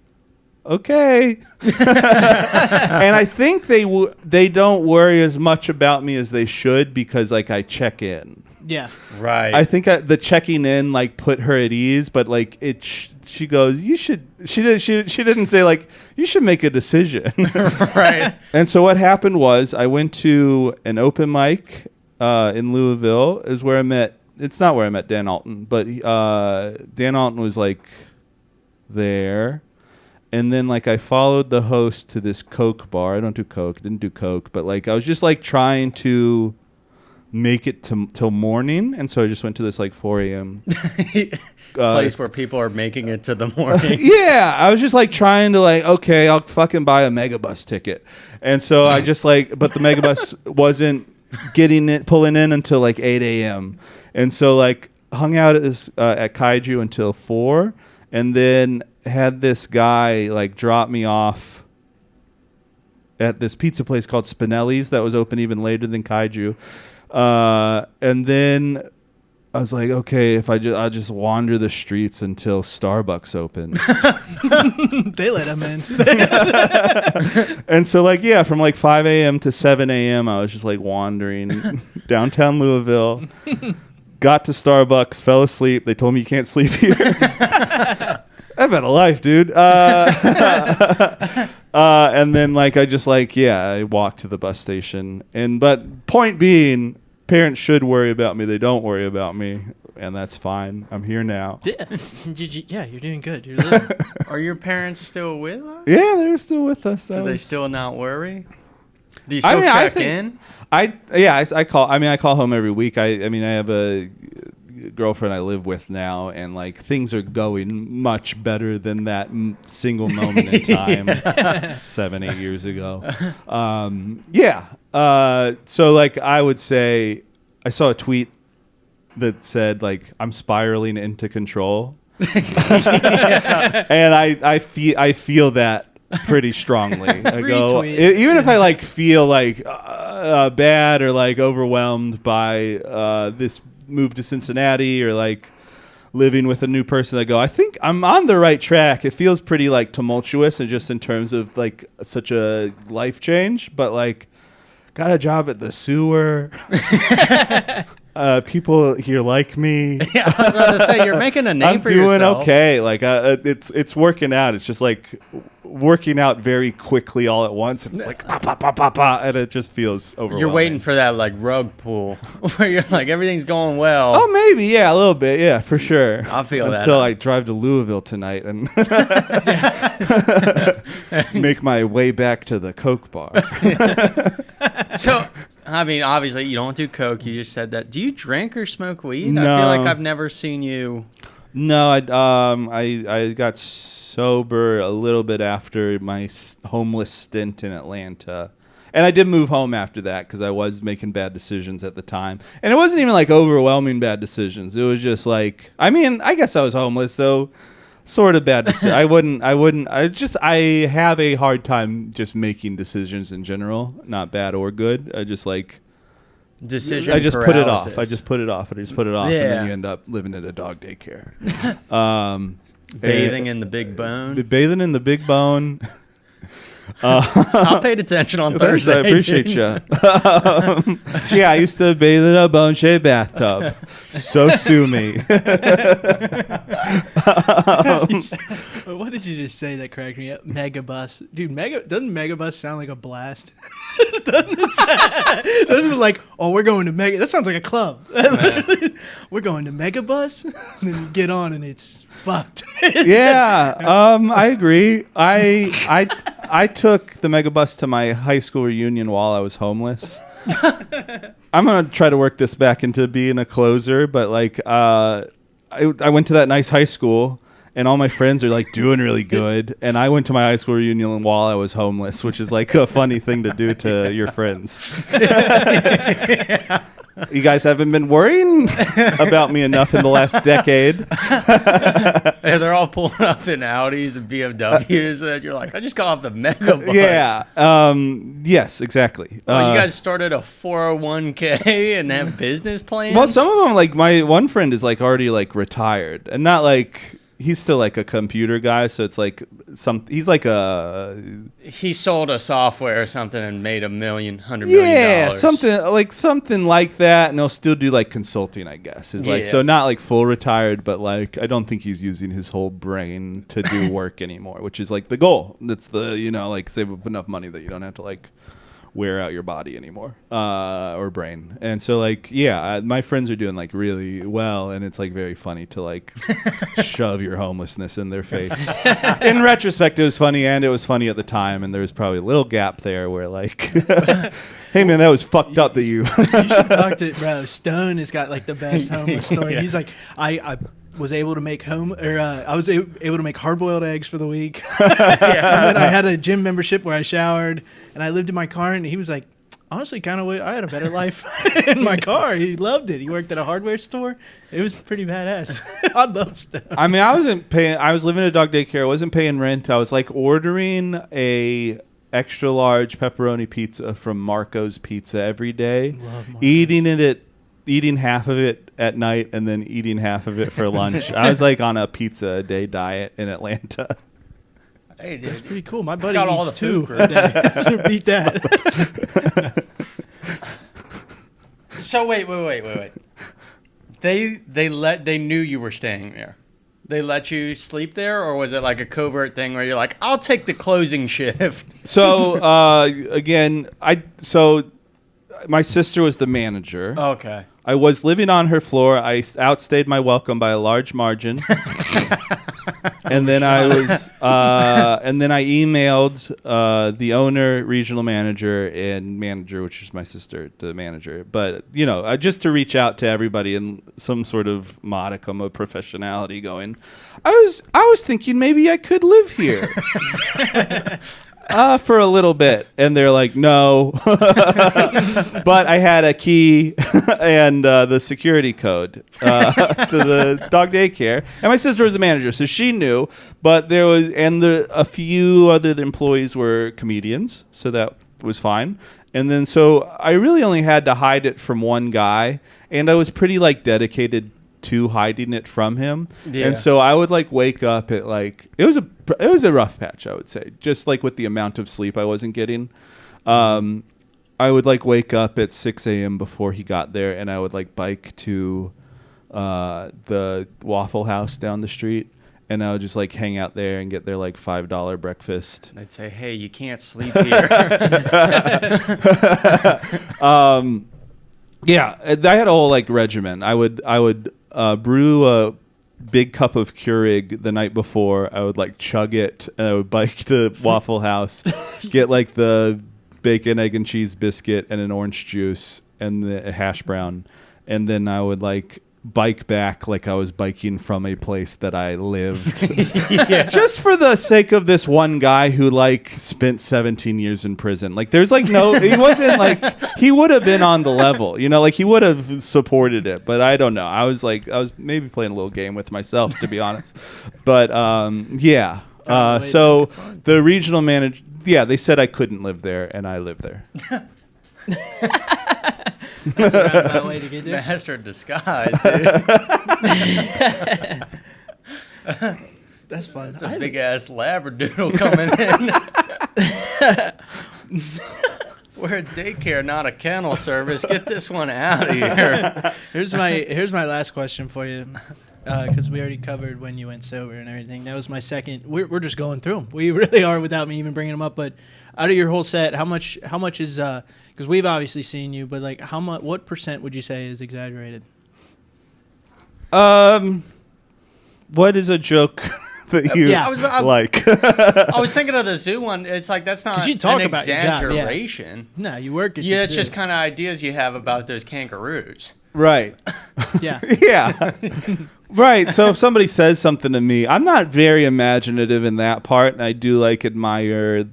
okay. And I think they don't worry as much about me as they should because like I check in. Yeah. Right. I think the checking in like put her at ease, but like she goes, you should. She didn't say like you should make a decision. Right. And so what happened was I went to an open mic in Louisville. Is where I met. It's not where I met Dan Alton, but Dan Alton was like there. And then like I followed the host to this Coke bar. I don't do Coke. Didn't do Coke, but like I was just like trying to make it till morning, and so I just went to this like 4 a.m. place where people are making it to the morning. Yeah, I was just like trying to like, okay, I'll fucking buy a megabus ticket, and so I just like, but the megabus wasn't pulling in until like 8 a.m. and so like hung out at this at Kaiju until 4, and then had this guy like drop me off at this pizza place called Spinelli's that was open even later than Kaiju. And then I was like, okay, I'll just wander the streets until Starbucks opens. They let him in. And so like, yeah, from like 5 a.m. to 7 a.m. I was just like wandering downtown Louisville, got to Starbucks, fell asleep. They told me you can't sleep here. I've had a life, dude. And then like I just like, I walked to the bus station. But point being, parents should worry about me. They don't worry about me, and that's fine. I'm here now. Yeah, you're doing good. You're living. Are your parents still with us? Yeah, they're still with us. Do they still not worry? Do you still check in? I call. I mean, I call home every week. I have a girlfriend I live with now, and like things are going much better than that single moment in time 7-8 years ago. So like I would say, I saw a tweet that said like I'm spiraling into control, and I feel that pretty strongly. I go, even if I like feel like bad or like overwhelmed by this move to Cincinnati or like living with a new person, I go, I think I'm on the right track. It feels pretty like tumultuous and just in terms of like such a life change, but like got a job at the sewer. People here like me. Yeah, I was about to say, you're making a name for yourself. I'm doing okay. Like it's working out. It's just like working out very quickly all at once. It's like and it just feels overwhelming. You're waiting for that like rug pull where you're like everything's going well. Oh, maybe, yeah, a little bit, yeah, for sure. I feel that until I drive to Louisville tonight and make my way back to the Coke bar. So, I mean, obviously you don't do coke. You just said that. Do you drink or smoke weed? No. I feel like I've never seen you. No, I got sober a little bit after my homeless stint in Atlanta. And I did move home after that because I was making bad decisions at the time. And it wasn't even like overwhelming bad decisions. It was just like, I mean, I guess I was homeless, so sort of bad decisions. I have a hard time just making decisions in general, not bad or good. I just like... Decision I just paralysis. put it off. I just put it off. Yeah. And then you end up living at a dog daycare. Bathing in the big bone. Bathing in the big bone. I paid attention on Thursday. I appreciate you. Yeah, I used to bathe in a bone-shaped bathtub. So sue me. What did you just say that cracked me up? Megabus. Dude, doesn't Megabus sound like a blast? Doesn't it like, oh, we're going to Mega... That sounds like a club. We're going to Megabus? And then you get on and it's fucked. Yeah, I agree. I took the Megabus to my high school reunion while I was homeless. I'm going to try to work this back into being a closer, but like I went to that nice high school and all my friends are like doing really good, and I went to my high school reunion while I was homeless, which is like a funny thing to do to your friends. You guys haven't been worrying about me enough in the last decade. Yeah, they're all pulling up in Audis and BMWs, and you're like, I just got off the Megabus. Yeah. Yes, exactly. Well, you guys started a 401k and have business plans? Well, some of them, like my one friend is like already like retired, and not like... He's still like a computer guy, so it's like he's like he sold a software or something and made $100 million. Yeah, something like that, and he'll still do like consulting, I guess. Is like so not like full retired, but like I don't think he's using his whole brain to do work anymore, which is like the goal. That's the like save up enough money that you don't have to like wear out your body anymore or brain. And so like my friends are doing like really well, and it's like very funny to like shove your homelessness in their face. In retrospect, it was funny, and it was funny at the time, and there was probably a little gap there where like hey man, that was fucked up that you should talk to bro. Stone has got like the best homeless story. He's like, I was able to make I was able to make hard-boiled eggs for the week. And then I had a gym membership where I showered, and I lived in my car, and he was like, honestly, kind of I had a better life in my car. He loved it. He worked at a hardware store. It was pretty badass. I love stuff. I mean, I was living at a dog daycare. I wasn't paying rent. I was like ordering a extra large pepperoni pizza from Marco's Pizza every day, eating half of it at night and then eating half of it for lunch. I was like on a pizza a day diet in Atlanta. Hey, dude, that's pretty cool. My buddy got all eats the two food a day. So beat that. So wait. They knew you were staying there. They let you sleep there, or was it like a covert thing where you're like, I'll take the closing shift? So my sister was the manager. Okay. I was living on her floor. I outstayed my welcome by a large margin. And then I emailed the owner, regional manager, and manager, which is my sister, the manager. But just to reach out to everybody in some sort of modicum of professionality. Going, I was thinking maybe I could live here. For a little bit. And they're like, no. But I had a key and the security code to the dog daycare. And my sister was the manager, so she knew. But there was, and a few other employees were comedians, so that was fine. And then so I really only had to hide it from one guy, and I was pretty like dedicated to hiding it from him. Yeah. And so I would like wake up at like it was a rough patch, I would say, just like with the amount of sleep I wasn't getting. I would like wake up at 6 a.m. before he got there, and I would like bike to the Waffle House down the street. And I would just like hang out there and get their like $5 breakfast. And I'd say, hey, you can't sleep here. Yeah, I had a whole like regimen. I would brew a big cup of Keurig the night before. I would like chug it. And I would bike to Waffle House, get like the bacon, egg, and cheese biscuit and an orange juice and the hash brown. And then I would like bike back like I was biking from a place that I lived. Yeah. Just for the sake of this one guy who like spent 17 years in prison. Like there's like no, he wasn't like, he would have been on the level, you know, like he would have supported it, but I don't know. I was maybe playing a little game with myself, to be honest. But yeah. So the regional manager, yeah, they said I couldn't live there, and I lived there. That's a roundabout way to get there. Master of disguise, dude. That's fun. It's a big ass labradoodle coming in. We're a daycare, not a kennel service. Get this one out of here. Here's my last question for you, because we already covered when you went sober and everything. That was my second. We're just going through them. We really are, without me even bringing them up. But out of your whole set, how much is because we've obviously seen you, but like what percent would you say is exaggerated? What is a joke that you like? I was thinking of the zoo one. It's like that's not you talk an about exaggeration. Your job, yeah. No, you work at yeah, the it's zoo. just kind of ideas you have about those kangaroos. Right. Yeah. Yeah. Right. So if somebody says something to me, I'm not very imaginative in that part, and I do like admire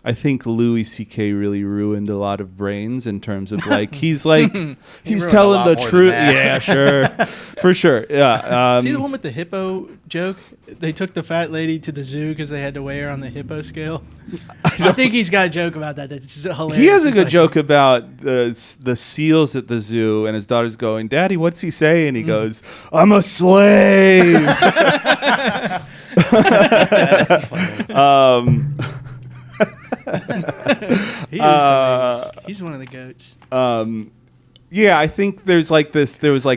I think Louis C.K. really ruined a lot of brains in terms of like he's telling the truth. Yeah, sure, for sure. Yeah. See the one with the hippo joke? They took the fat lady to the zoo because they had to weigh her on the hippo scale. I think he's got a joke about that. That's hilarious. He has a good joke about the seals at the zoo, and his daughter's going, "Daddy, what's he say?" And he goes, "I'm a slave." That's funny. He's one of the goats. Yeah, I think there was like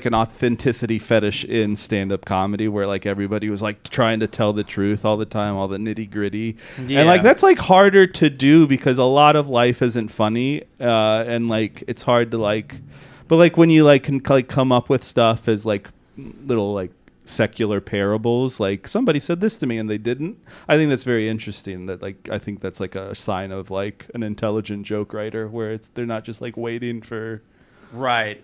an authenticity fetish in stand-up comedy where like everybody was like trying to tell the truth all the time, all the nitty-gritty. Yeah. And like that's like harder to do because a lot of life isn't funny, and like it's hard to like, but like when you like can like come up with stuff as like little like secular parables, like somebody said this to me and they didn't. I think that's very interesting. That like I think that's like a sign of like an intelligent joke writer where they're not just like waiting for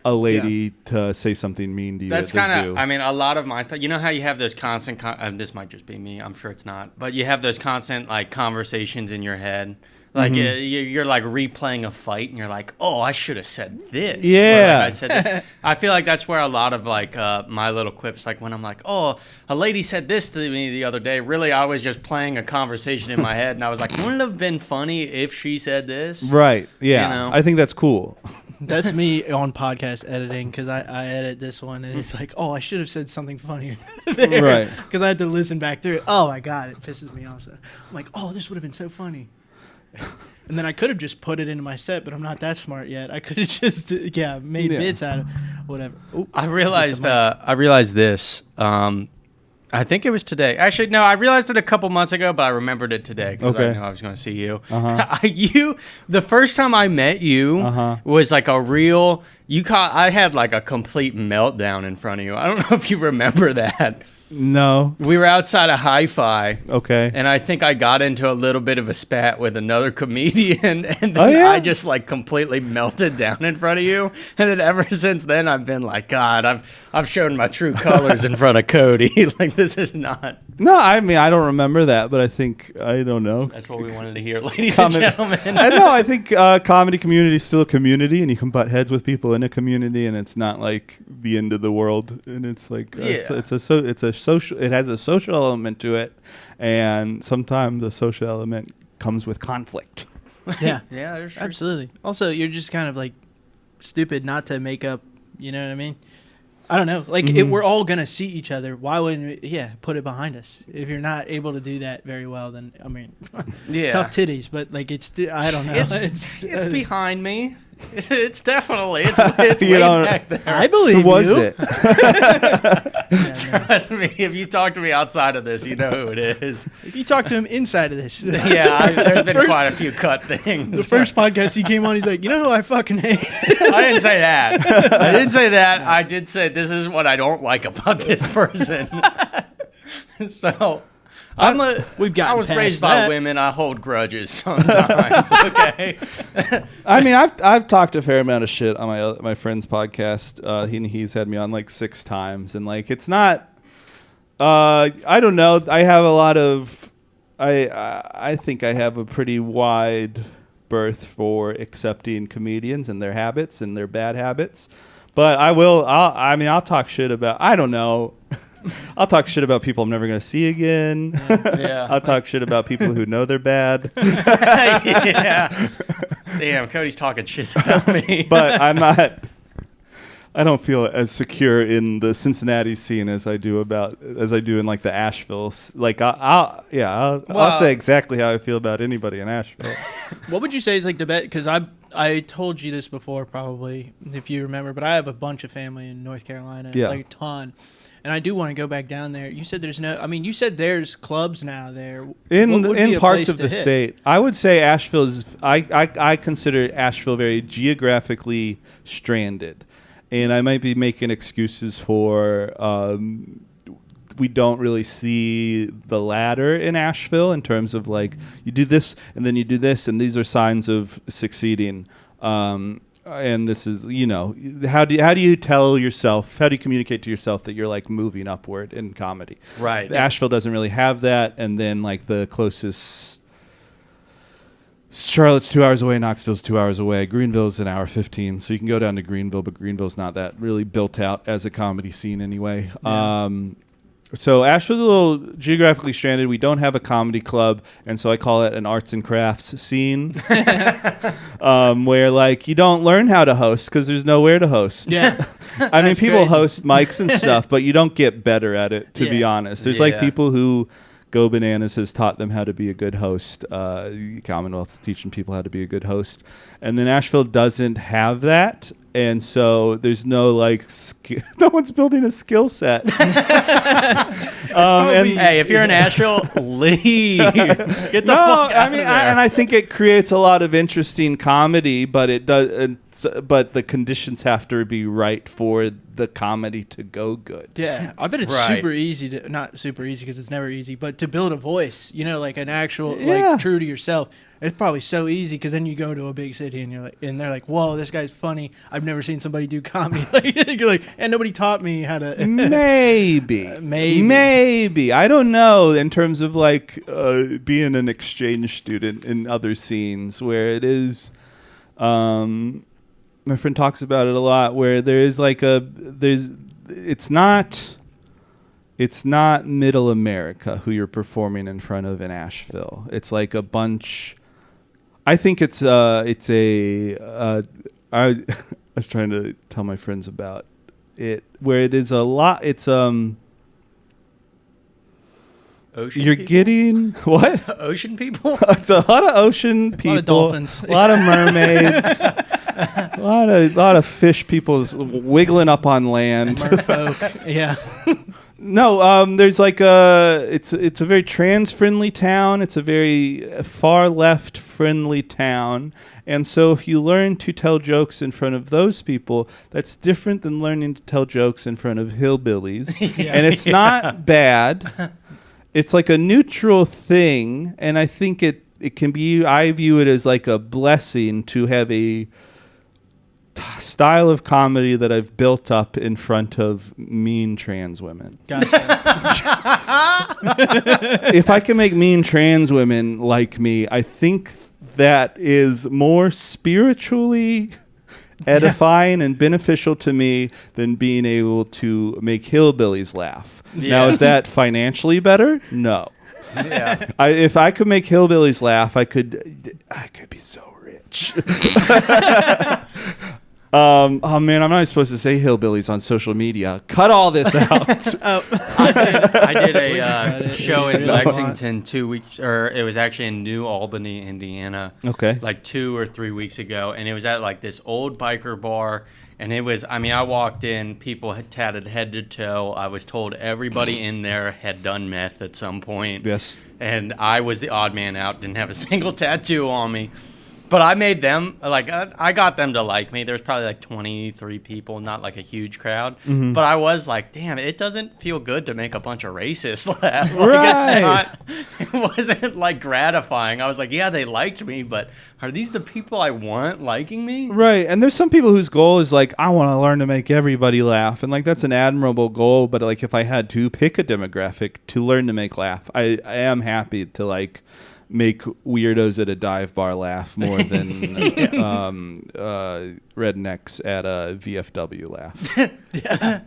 a lady to say something mean to you. That's kind of I mean a lot of my you know how you have those constant this might just be me, I'm sure it's not, but you have those constant like conversations in your head. Like you're like replaying a fight, and you're like, "Oh, I should have said this." Yeah, like, I said this. I feel like that's where a lot of like my little quips, like when I'm like, "Oh, a lady said this to me the other day." Really, I was just playing a conversation in my head, and I was like, "Wouldn't it have been funny if she said this?" Right? Yeah, you know? I think that's cool. That's me on podcast editing because I edit this one, and it's like, "Oh, I should have said something funnier," there. Right? Because I had to listen back through it. Oh my god, it pisses me off. So I'm like, "Oh, this would have been so funny." And then I could have just put it into my set, but I'm not that smart yet. I could have just made bits out of whatever. Ooh, I realized this. I think it was today. Actually, no, I realized it a couple months ago, but I remembered it today because I knew I was going to see you. The first time I met you was like a real. I had like a complete meltdown in front of you. I don't know if you remember that. No. We were outside of Hi-Fi. Okay. And I think I got into a little bit of a spat with another comedian, and then I just like completely melted down in front of you. And then ever since then, I've been like, God, I've shown my true colors in front of Cody. Like, this is not. No, I mean, I don't remember that, but I don't know. That's what we wanted to hear, ladies and gentlemen. I think comedy community is still a community, and you can butt heads with people in a community, and it's not like the end of the world. And it's like it's a social. It has a social element to it, and sometimes the social element comes with conflict. Yeah, Yeah, absolutely. Also, you're just kind of like stupid not to make up. You know what I mean? I don't know. Like, if we're all gonna see each other, why wouldn't we? Yeah, put it behind us. If you're not able to do that very well, then I mean, tough titties. But like, I don't know. It's behind me. It's definitely it's way back there. I believe Who was you. it? Trust me. If you talk to me outside of this, you know who it is. If you talk to him inside of this, Yeah, there's been quite a few cut things. the first podcast he came on, he's like, you know who I fucking hate. I didn't say that. I did say this is what I don't like about this person. So We've gotten I was past raised that. by women. I hold grudges sometimes. Okay. I mean, I've talked a fair amount of shit on my friend's podcast. He's had me on like 6 times, and like it's not. I don't know. I have a lot of. I think I have a pretty wide berth for accepting comedians and their habits and their bad habits, but I'll talk shit about. I don't know. I'll talk shit about people I'm never going to see again. Yeah. I'll talk shit about people who know they're bad. Yeah. Damn, Cody's talking shit about me. But I don't feel as secure in the Cincinnati scene as I do in like the Asheville. Like I'll say exactly how I feel about anybody in Asheville. What would you say is like the best? Because I told you this before, probably, if you remember, but I have a bunch of family in North Carolina, like a ton. And I do want to go back down there. You said you said there's clubs now there. In parts of the state. I would say Asheville is, I consider Asheville very geographically stranded. And I might be making excuses for we don't really see the ladder in Asheville in terms of like you do this and then you do this and these are signs of succeeding. And this is, how do you tell yourself, how do you communicate to yourself that you're like moving upward in comedy? Right. Asheville doesn't really have that. And then like the closest, Charlotte's 2 hours away, Knoxville's 2 hours away, Greenville's 1 hour 15. So you can go down to Greenville, but Greenville's not that really built out as a comedy scene anyway. Yeah. So Asheville's a little geographically stranded. We don't have a comedy club, and so I call it an arts and crafts scene, where like you don't learn how to host because there's nowhere to host. Yeah, I mean people host mics and stuff, but you don't get better at it. To be honest, there's like people who Go Bananas has taught them how to be a good host. Commonwealth's teaching people how to be a good host, and then Asheville doesn't have that. And so there's no like, no one's building a skill set. Hey, if you're in Asheville, leave. Get the fuck out of there. I think it creates a lot of interesting comedy, but it does. But the conditions have to be right for the comedy to go good. Yeah, I bet it's super easy to, not super easy because it's never easy, but to build a voice, like an actual, like true to yourself. It's probably so easy because then you go to a big city and you're like, and they're like, "Whoa, this guy's funny. I've never seen somebody do comedy." You're like, and nobody taught me how to. Maybe I don't know in terms of like being an exchange student in other scenes where it is. My friend talks about it a lot. Where there is like it's not middle America who you're performing in front of in Asheville. It's like a bunch. I think I was trying to tell my friends about it, where it is a lot. It's Ocean you're people? Getting what? Ocean people? It's a lot of ocean people, a lot of dolphins, a lot of mermaids, a lot of fish people wiggling up on land. Merfolk, yeah. No, there's like it's a very trans friendly town. It's a very far left friendly town. And so if you learn to tell jokes in front of those people, that's different than learning to tell jokes in front of hillbillies. And it's not bad. It's like a neutral thing. And I think it can be, I view it as like a blessing to style of comedy that I've built up in front of mean trans women. Gotcha. If I can make mean trans women like me, I think that is more spiritually edifying and beneficial to me than being able to make hillbillies laugh. Yeah. Now, is that financially better? No. Yeah. If I could make hillbillies laugh, I could be so rich. Oh man, I'm not supposed to say hillbillies on social media. Cut all this out. I did a show in Really Lexington 2 weeks, or it was actually in New Albany, Indiana. Okay. Like 2 or 3 weeks ago, and it was at like this old biker bar. And it was, I mean, I walked in, people had tatted head to toe. I was told everybody in there had done meth at some point. Yes. And I was the odd man out, didn't have a single tattoo on me. But I made them, like, I got them to like me. There's probably like 23 people, not like a huge crowd. Mm-hmm. But I was like, damn, it doesn't feel good to make a bunch of racists laugh. Right. It wasn't like gratifying. I was like, yeah, they liked me, but are these the people I want liking me? Right. And there's some people whose goal is like, I want to learn to make everybody laugh. And like, that's an admirable goal. But like, if I had to pick a demographic to learn to make laugh, I am happy to like make weirdos at a dive bar laugh more than rednecks at a VFW laugh. Yeah.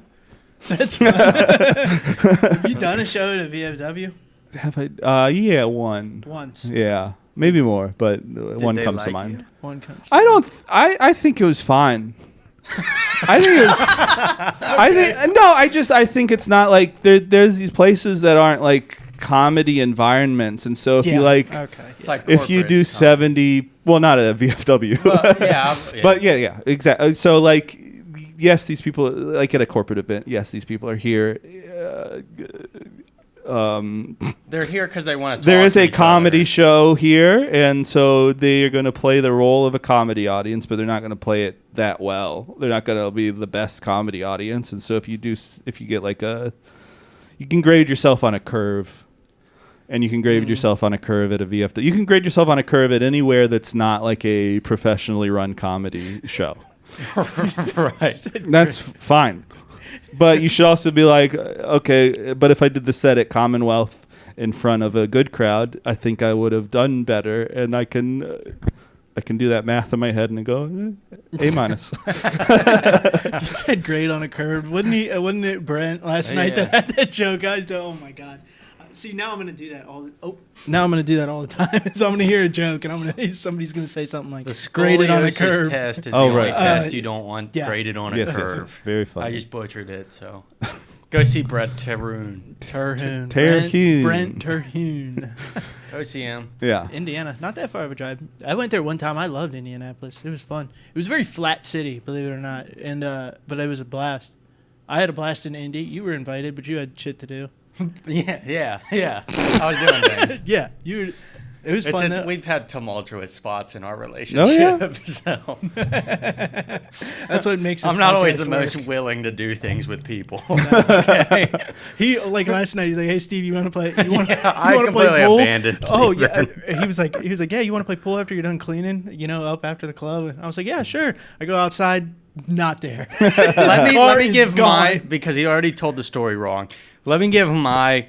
That's fun. Have you done a show at a VFW? Have I? Yeah, one. Once. Yeah, maybe more, but one they comes to like mind. you? One comes. I don't. I think it was fine. I think it was. I think it's not like there's these places that aren't like comedy environments, and so if you like, okay, It's like if you do 70, well, not at a VFW, Well, yeah, but yeah, exactly. So like, yes, these people like at a corporate event. Yes, these people are here. They're here because they want to. There is a comedy show here, and so they are going to play the role of a comedy audience, but they're not going to play it that well. They're not going to be the best comedy audience, and so if you get like you can grade yourself on a curve, and you can grade yourself on a curve at a VFW. You can grade yourself on a curve at anywhere that's not like a professionally run comedy show. Right. That's fine. But you should also be like, okay, but if I did the set at Commonwealth in front of a good crowd, I think I would have done better. And I can do that math in my head and go, A minus. You said great on a curve. Wasn't it Brent last night that had that joke? Oh my God. See, now I'm gonna do that all the time. So I'm gonna hear a joke and somebody's gonna say something like The graded on a scoliosis curve. test is the only right. test you don't want Yeah. graded on a Yes, curve. yes, very funny. I just butchered it, so go see Brett Terhune. Terhune. Terhune. Brent Terhune. Go see him. Yeah. Indiana, not that far of a drive. I went there one time. I loved Indianapolis. It was fun. It was a very flat city, believe it or not, and but it was a blast. I had a blast in Indy. You were invited, but you had shit to do. Yeah. I was doing things. Yeah, it was fun. Though. We've had tumultuous spots in our relationship. So That's what makes. I'm not always the podcast most work. willing to do things with people. He like last night. He's like, "Hey, Steve, you want to play? You want to I play completely pool?" abandoned Oh Steve yeah. He was like, "Yeah, you want to play pool after you're done cleaning? You know, up after the club." And I was like, "Yeah, sure." I go outside, not there. let me is give gone. because he already told the story wrong. Let me give my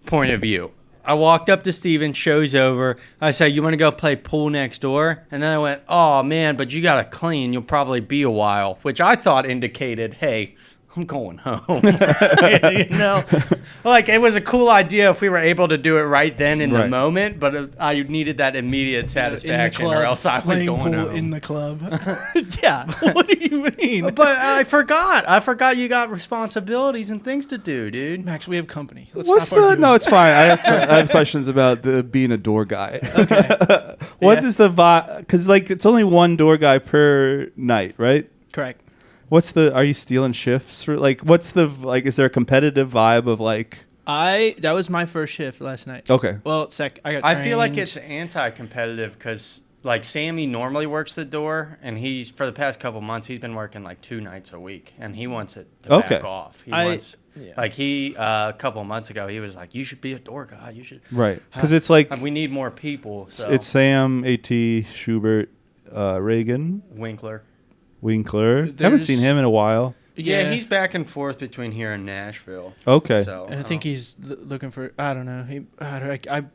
point of view. I walked up to Steven, show's over. I said, "You want to go play pool next door?" And then I went, "Oh man, but you gotta clean. You'll probably be a while," which I thought indicated, "Hey, I'm going home." You know, like it was a cool idea if we were able to do it right then in the Right. moment, but I needed that immediate satisfaction, in the club, or else I was playing going pool home. in the club. Yeah. What do you mean? But I forgot you got responsibilities and things to do, dude. Max, we have company. Let's What's stop the? arguing. No, it's fine. I have questions about being a door guy. Okay. What Yeah. is the vibe? Because like it's only one door guy per night, right? Correct. What's the? Are you stealing shifts for like? What's the like? Is there a competitive vibe of like? That was my first shift last night. Okay. Well, I feel like trained. it's anti-competitive because like Sammy normally works the door, and he's for the past couple months he's been working like 2 nights a week, and he wants it to Okay. back off. He I- wants yeah. like a couple months ago he was like, "You should be a door guy. You should." Right. Because it's like We need more people. So it's Sam, At, Schubert, Reagan. Winkler. Winkler. Haven't There's- seen him in a while. Yeah, he's back and forth between here and Nashville. Okay. So And I think he's looking for. I don't know.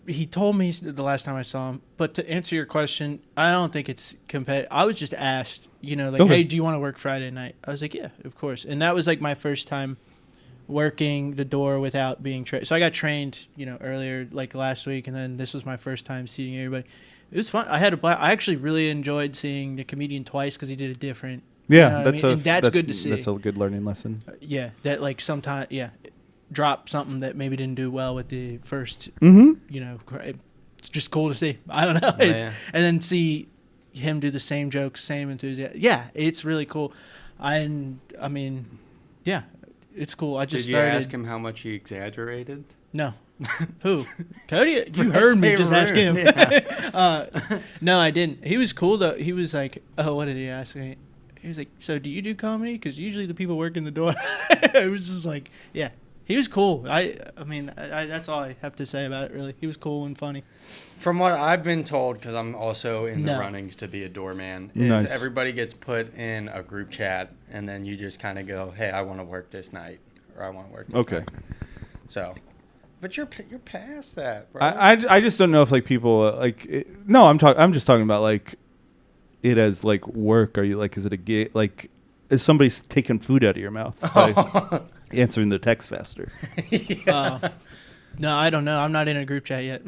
He told me the last time I saw him. But to answer your question, I don't think it's competitive. I was just asked, like, Okay. hey, do you want to work Friday night? I was like, yeah, of course. And that was like my first time working the door without being trained. So I got trained, earlier, like last week, and then this was my first time seeing everybody. It was fun. I had a blast. I actually really enjoyed seeing the comedian twice because he did a different. Yeah, what I mean? And that's good to see. That's a good learning lesson. Yeah, that like sometimes, drop something that maybe didn't do well with the first. Mm-hmm. It's just cool to see. I don't know. And then see him do the same jokes, same enthusiasm. Yeah, it's really cool. I mean, yeah, it's cool. I just Did you started. ask him how much he exaggerated? No. Who? Cody? You heard me just ask him. Yeah. No, I didn't. He was cool though. He was like, oh, what did he ask me? He was like, so do you do comedy? Because usually the people working the door. It was just like, yeah. He was cool. I mean, that's all I have to say about it, really. He was cool and funny. From what I've been told, because I'm also in the runnings to be a doorman, is everybody gets put in a group chat, and then you just kind of go, hey, I want to work this night, or I want to work this night. So, but you're past that, bro. I just don't know if like people I'm just talking about like it as like work. Are you like, is it a gig? Like, is somebody taking food out of your mouth by answering the text faster? No, I don't know. I'm not in a group chat yet.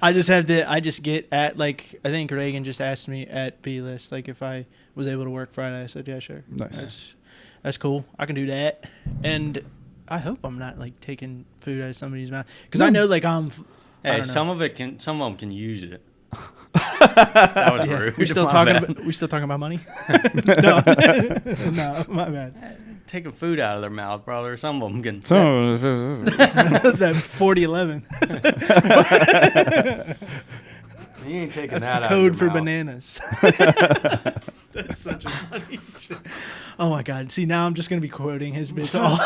I just get at, like, I think Reagan just asked me at B-List, like, if I was able to work Friday. I said, yeah, sure. Nice. That's cool. I can do that. And I hope I'm not, like, taking food out of somebody's mouth. Because I know, like, Hey, some of them can use it. That was rude. We still talking about money? No. No, my bad. Taking food out of their mouth, brother. Some of them can. That 4011. You ain't taking That's that the out code of your for mouth. bananas. That's such a funny shit. Oh my God. See, now I'm just going to be quoting his bits all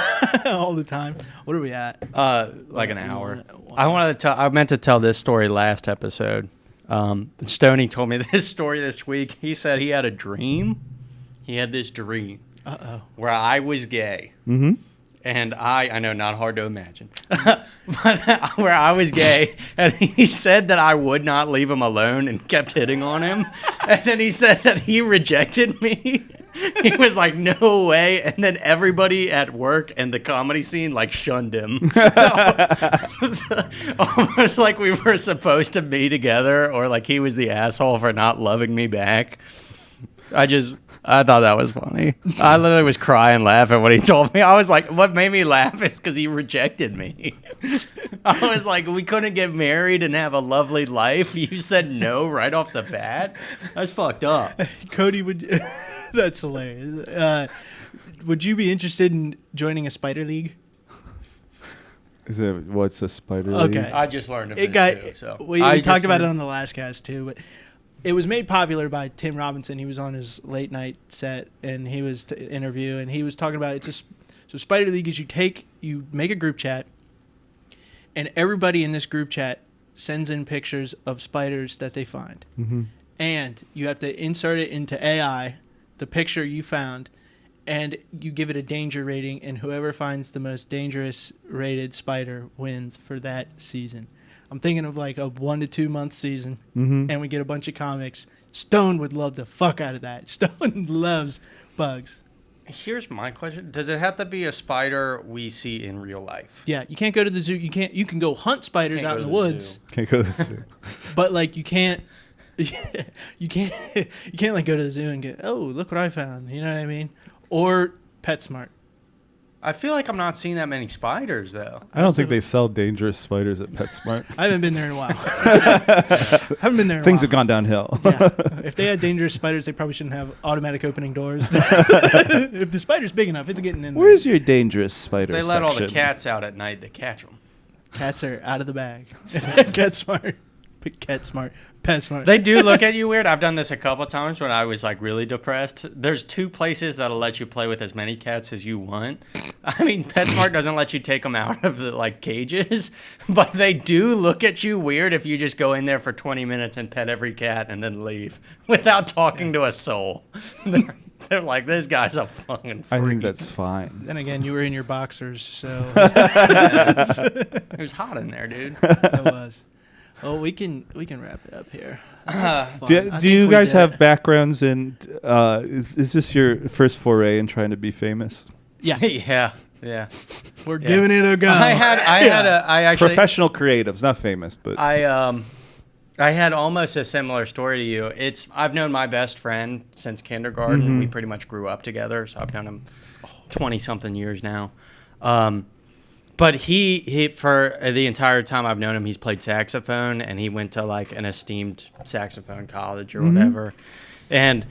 the time. What are we at? Like an hour. I meant to tell this story last episode. Stoney told me this story this week. He said he had a dream. He had this dream where I was gay. Mm-hmm. And I know, not hard to imagine, but where I was gay, and he said that I would not leave him alone and kept hitting on him. And then he said that he rejected me. He was like, no way. And then everybody at work and the comedy scene like shunned him. Almost like we were supposed to be together, or like he was the asshole for not loving me back. I thought that was funny. I literally was crying laughing when he told me. I was like, what made me laugh is because he rejected me. I was like, we couldn't get married and have a lovely life. You said no right off the bat. That's fucked up. Cody would. That's hilarious. Would you be interested in joining a spider league? What's a spider league? Okay. I just learned It about it too. So we talked about it on the last cast too, but it was made popular by Tim Robinson. He was on his late night set, and he was interview, and he was talking about so Spider League is you make a group chat, and everybody in this group chat sends in pictures of spiders that they find, and you have to insert it into AI, the picture you found, and you give it a danger rating, and whoever finds the most dangerous rated spider wins for that season. I'm thinking of like a 1 to 2 month season, and we get a bunch of comics. Stone would love the fuck out of that. Stone loves bugs. Here's my question: does it have to be a spider we see in real life? Yeah, you can't go to the zoo. You can go hunt spiders out in the woods, Can't go to the zoo. but like you can't like go to the zoo and get, oh, look what I found. You know what I mean? Or PetSmart. I feel like I'm not seeing that many spiders though. I don't think they sell dangerous spiders at PetSmart. I haven't been there in a while. Things have gone downhill. Yeah. If they had dangerous spiders, they probably shouldn't have automatic opening doors. If the spider's big enough, it's getting in there. Where's your dangerous spider They let all the section? cats out at night to catch them. Cats are out of the bag. Get smart. Get smart. Pet smart. They do look at you weird. I've done this a couple times when I was like really depressed. There's 2 places that'll let you play with as many cats as you want. I mean, PetSmart doesn't let you take them out of the like cages, but they do look at you weird if you just go in there for 20 minutes and pet every cat and then leave without talking to a soul. They're like, this guy's a fucking freak. I think that's fine. Then again, you were in your boxers, so It was hot in there, dude. it was. Well, we can wrap it up here. That's fun. Do you guys have backgrounds in? Is this your first foray in trying to be famous? Yeah, yeah. we're giving it a go. I actually Professional creatives, not famous, but I had almost a similar story to you. I've known my best friend since kindergarten. Mm-hmm. We pretty much grew up together, so I've known him 20-something years now. But he for the entire time I've known him, he's played saxophone, and he went to like an esteemed saxophone college or whatever. And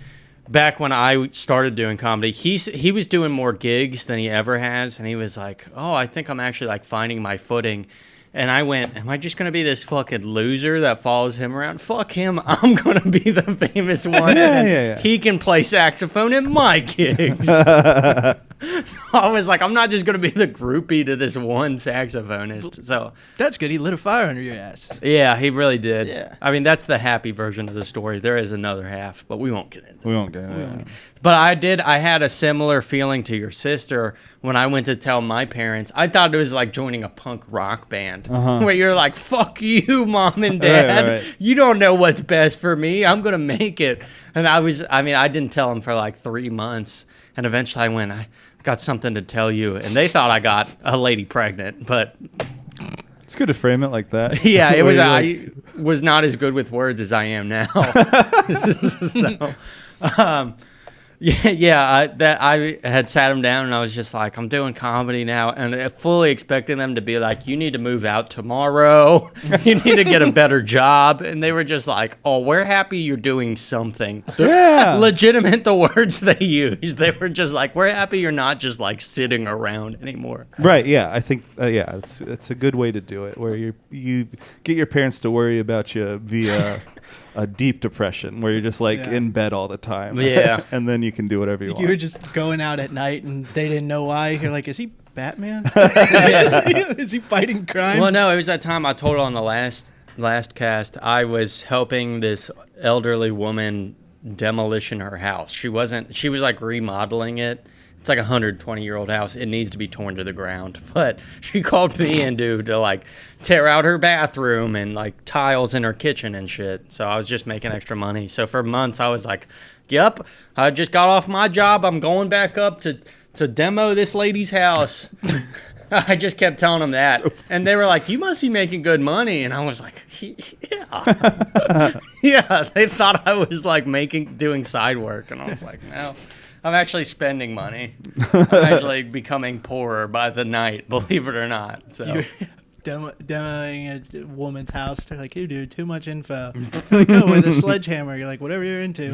back when I started doing comedy, he was doing more gigs than he ever has, and he was like, "Oh, I think I'm actually like finding my footing." And I went, am I just going to be this fucking loser that follows him around? Fuck him. I'm going to be the famous one. Yeah. He can play saxophone at my gigs. I was like, I'm not just going to be the groupie to this one saxophonist. So That's good. He lit a fire under your ass. yeah, he really did. Yeah. I mean, that's the happy version of the story. There is another half, but we won't get into it. we won't get it. But I had a similar feeling to your sister when I went to tell my parents. I thought it was like joining a punk rock band where you're like, fuck you, mom and dad. Right. You don't know what's best for me. I'm going to make it. And I didn't tell them for like 3 months. And eventually I went, I got something to tell you. And they thought I got a lady pregnant, but It's good to frame it like that. yeah, it was. Where I you're was not as good with words as I am now. I had sat him down and I was just like, I'm doing comedy now, and fully expecting them to be like, you need to move out tomorrow. You need to get a better job. And they were just like, oh, we're happy you're doing something. Yeah. Legitimate, the words they used. They were just like, we're happy you're not just like sitting around anymore. Right, yeah, I think it's a good way to do it, where you get your parents to worry about you via a deep depression, where you're just like in bed all the time. Yeah. And then you can do whatever you want. You were just going out at night and they didn't know why. You're like, is he Batman? Is he fighting crime? Well, no, it was that time I told on the last cast. I was helping this elderly woman demolition her house. She was like remodeling it. It's like a 120-year-old house. It needs to be torn to the ground. But she called me in to like tear out her bathroom and like tiles in her kitchen and shit. So I was just making extra money. So for months I was like, yep, I just got off my job. I'm going back up to demo this lady's house. I just kept telling them that. And they were like, you must be making good money. And I was like, yeah. Yeah, they thought I was like doing side work. And I was like, no. I'm actually spending money. I'm actually becoming poorer by the night, believe it or not. So You're demoing a woman's house. They're like, you dude, too much info. You're like, no, with a sledgehammer. You're like, whatever you're into.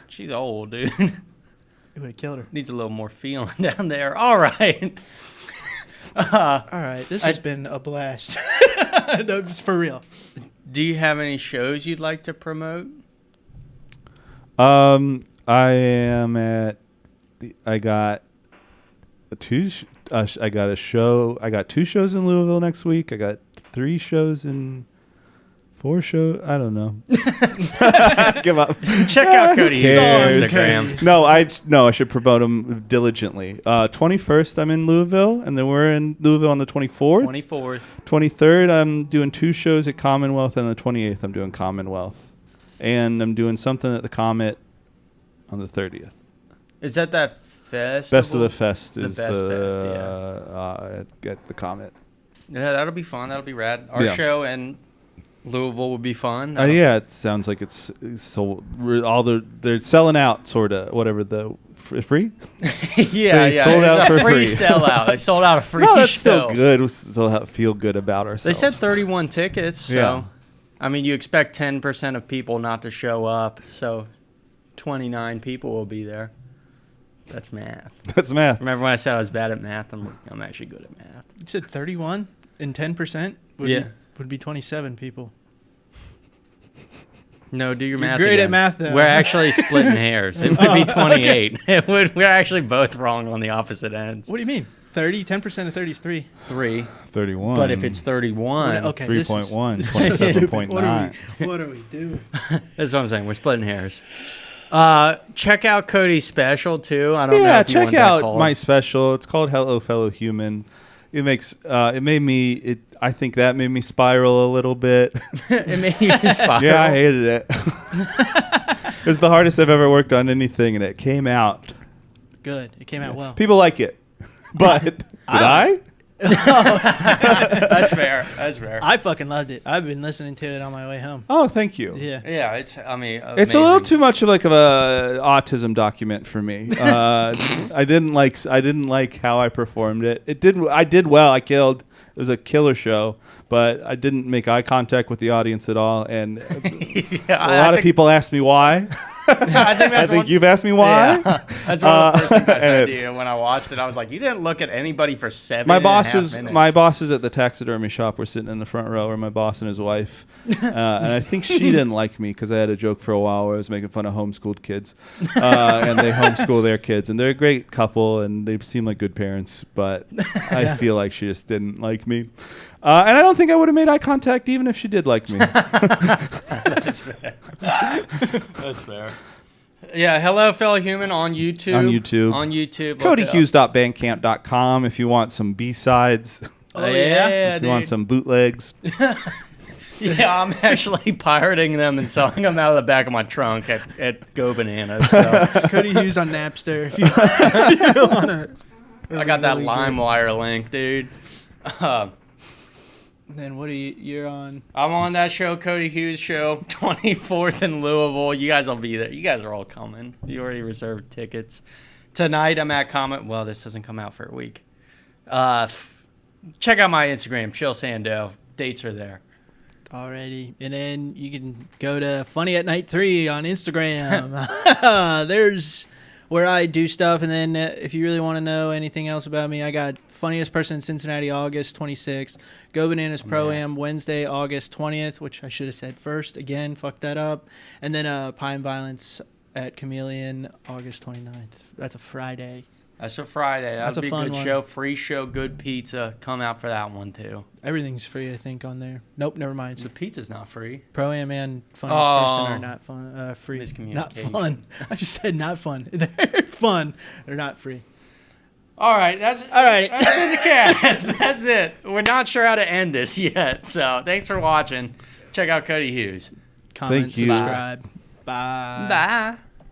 she's old, dude. You would have killed her. Needs a little more feeling down there. All right. All right, this has been a blast. No, it's for real. Do you have any shows you'd like to promote? I am at. I got two. I got a show. I got 2 shows in Louisville next week. I got 3 shows in 4 shows. I don't know. Give up. Check out Cody Hughes on cares? Instagram. No, I should promote them diligently. 21st, I'm in Louisville, and then we're in Louisville on the 24th. 24th. 23rd, I'm doing 2 shows at Commonwealth, and the 28th, I'm doing Commonwealth. And I'm doing something at the Comet on the 30th. Is that festival? Best of the Fest The is Best Fest, at the Comet. Yeah, that'll be fun. That'll be rad. Our Yeah. show in Louisville will be fun. Yeah, it sounds like it's sold. They're selling out, sort of. Whatever the free. yeah. They sold It was out a for free free. sellout. They sold out a free No, that's show. still good. We still feel good about ourselves. They said 31 tickets, so Yeah. I mean, you expect 10% of people not to show up, so 29 people will be there. That's math. That's math. Remember when I said I was bad at math? I'm actually good at math. You said 31 and 10% would Yeah. be Would be 27 people. No, do your You're math. great again. at math, though. We're actually splitting hairs. It would be 28. We're actually both wrong on the opposite ends. What do you mean? 30? 10% of 30 is 3. 3. 31. But if it's 31, Okay, 3.1, this is so stupid. 27.9. What are we doing? that's what I'm saying. We're splitting hairs. Check out Cody's special too. I don't know. Yeah, If you want check that out called. my special. It's called Hello Fellow Human. It makes I think that made me spiral a little bit. It made you spiral. Yeah, I hated it. It was the hardest I've ever worked on anything, and it came out. Good. It came out well. People like it, but did I? That's fair. That's fair. I fucking loved it. I've been listening to it on my way home. Oh, thank you. Yeah. Yeah, it's. I mean, It's a little amazing. too much of like of a autism document for me. I didn't like how I performed it. I did well. I killed. It was a killer show, but I didn't make eye contact with the audience at all. And Yeah, a lot of people asked me why. I think that's one, you've asked me why. Yeah. That's one of the first things I said and to you when I watched it. I was like, you didn't look at anybody for 7 My and a half bosses, minutes. my bosses at the taxidermy shop were sitting in the front row, or my boss and his wife, and I think she didn't like me because I had a joke for a while where I was making fun of homeschooled kids, and they homeschool their kids, and they're a great couple, and they seem like good parents, but I feel like she just didn't like me, and I don't think I would have made eye contact even if she did like me. That's fair. That's fair. Yeah, hello, fellow human on YouTube. On YouTube. On YouTube. look it up. CodyHughes.bandcamp.com if you want some B-sides, Oh, yeah, if you want some bootlegs. Yeah, I'm actually pirating them and selling them out of the back of my trunk at Go Bananas. So. Cody Hughes on Napster. If you want to. I got that LimeWire link, dude. Then what are you're on? I'm on that show, Cody Hughes show, 24th in Louisville. You guys will be there. You guys are all coming. You already reserved tickets. Tonight I'm at Comet. Well, this doesn't come out for a week. Check out my Instagram, Chill Sando. Dates are there. Alrighty. And then you can go to Funny at Night 3 on Instagram. There's where I do stuff. And then if you really want to know anything else about me, I got Funniest Person in Cincinnati, August 26th. Go Bananas Pro-Am, Wednesday, August 20th, which I should have said first. Again, fucked that up. And then Pine Violence at Chameleon, August 29th. That's a Friday. That's a Friday. That's That'll a be a fun good one. show. Free show, good pizza. Come out for that one, too. Everything's free, I think, on there. Nope, never mind. The pizza's not free. Pro-Am and Funniest Person are Oh. not fun. Free. Not Miscommunication. fun. I just said not fun. They're fun. They're not free. All right, that's been the cast. That's it. We're not sure how to end this yet. So thanks for watching. Check out Cody Hughes. Comment, Thank you. subscribe. Bye. Bye.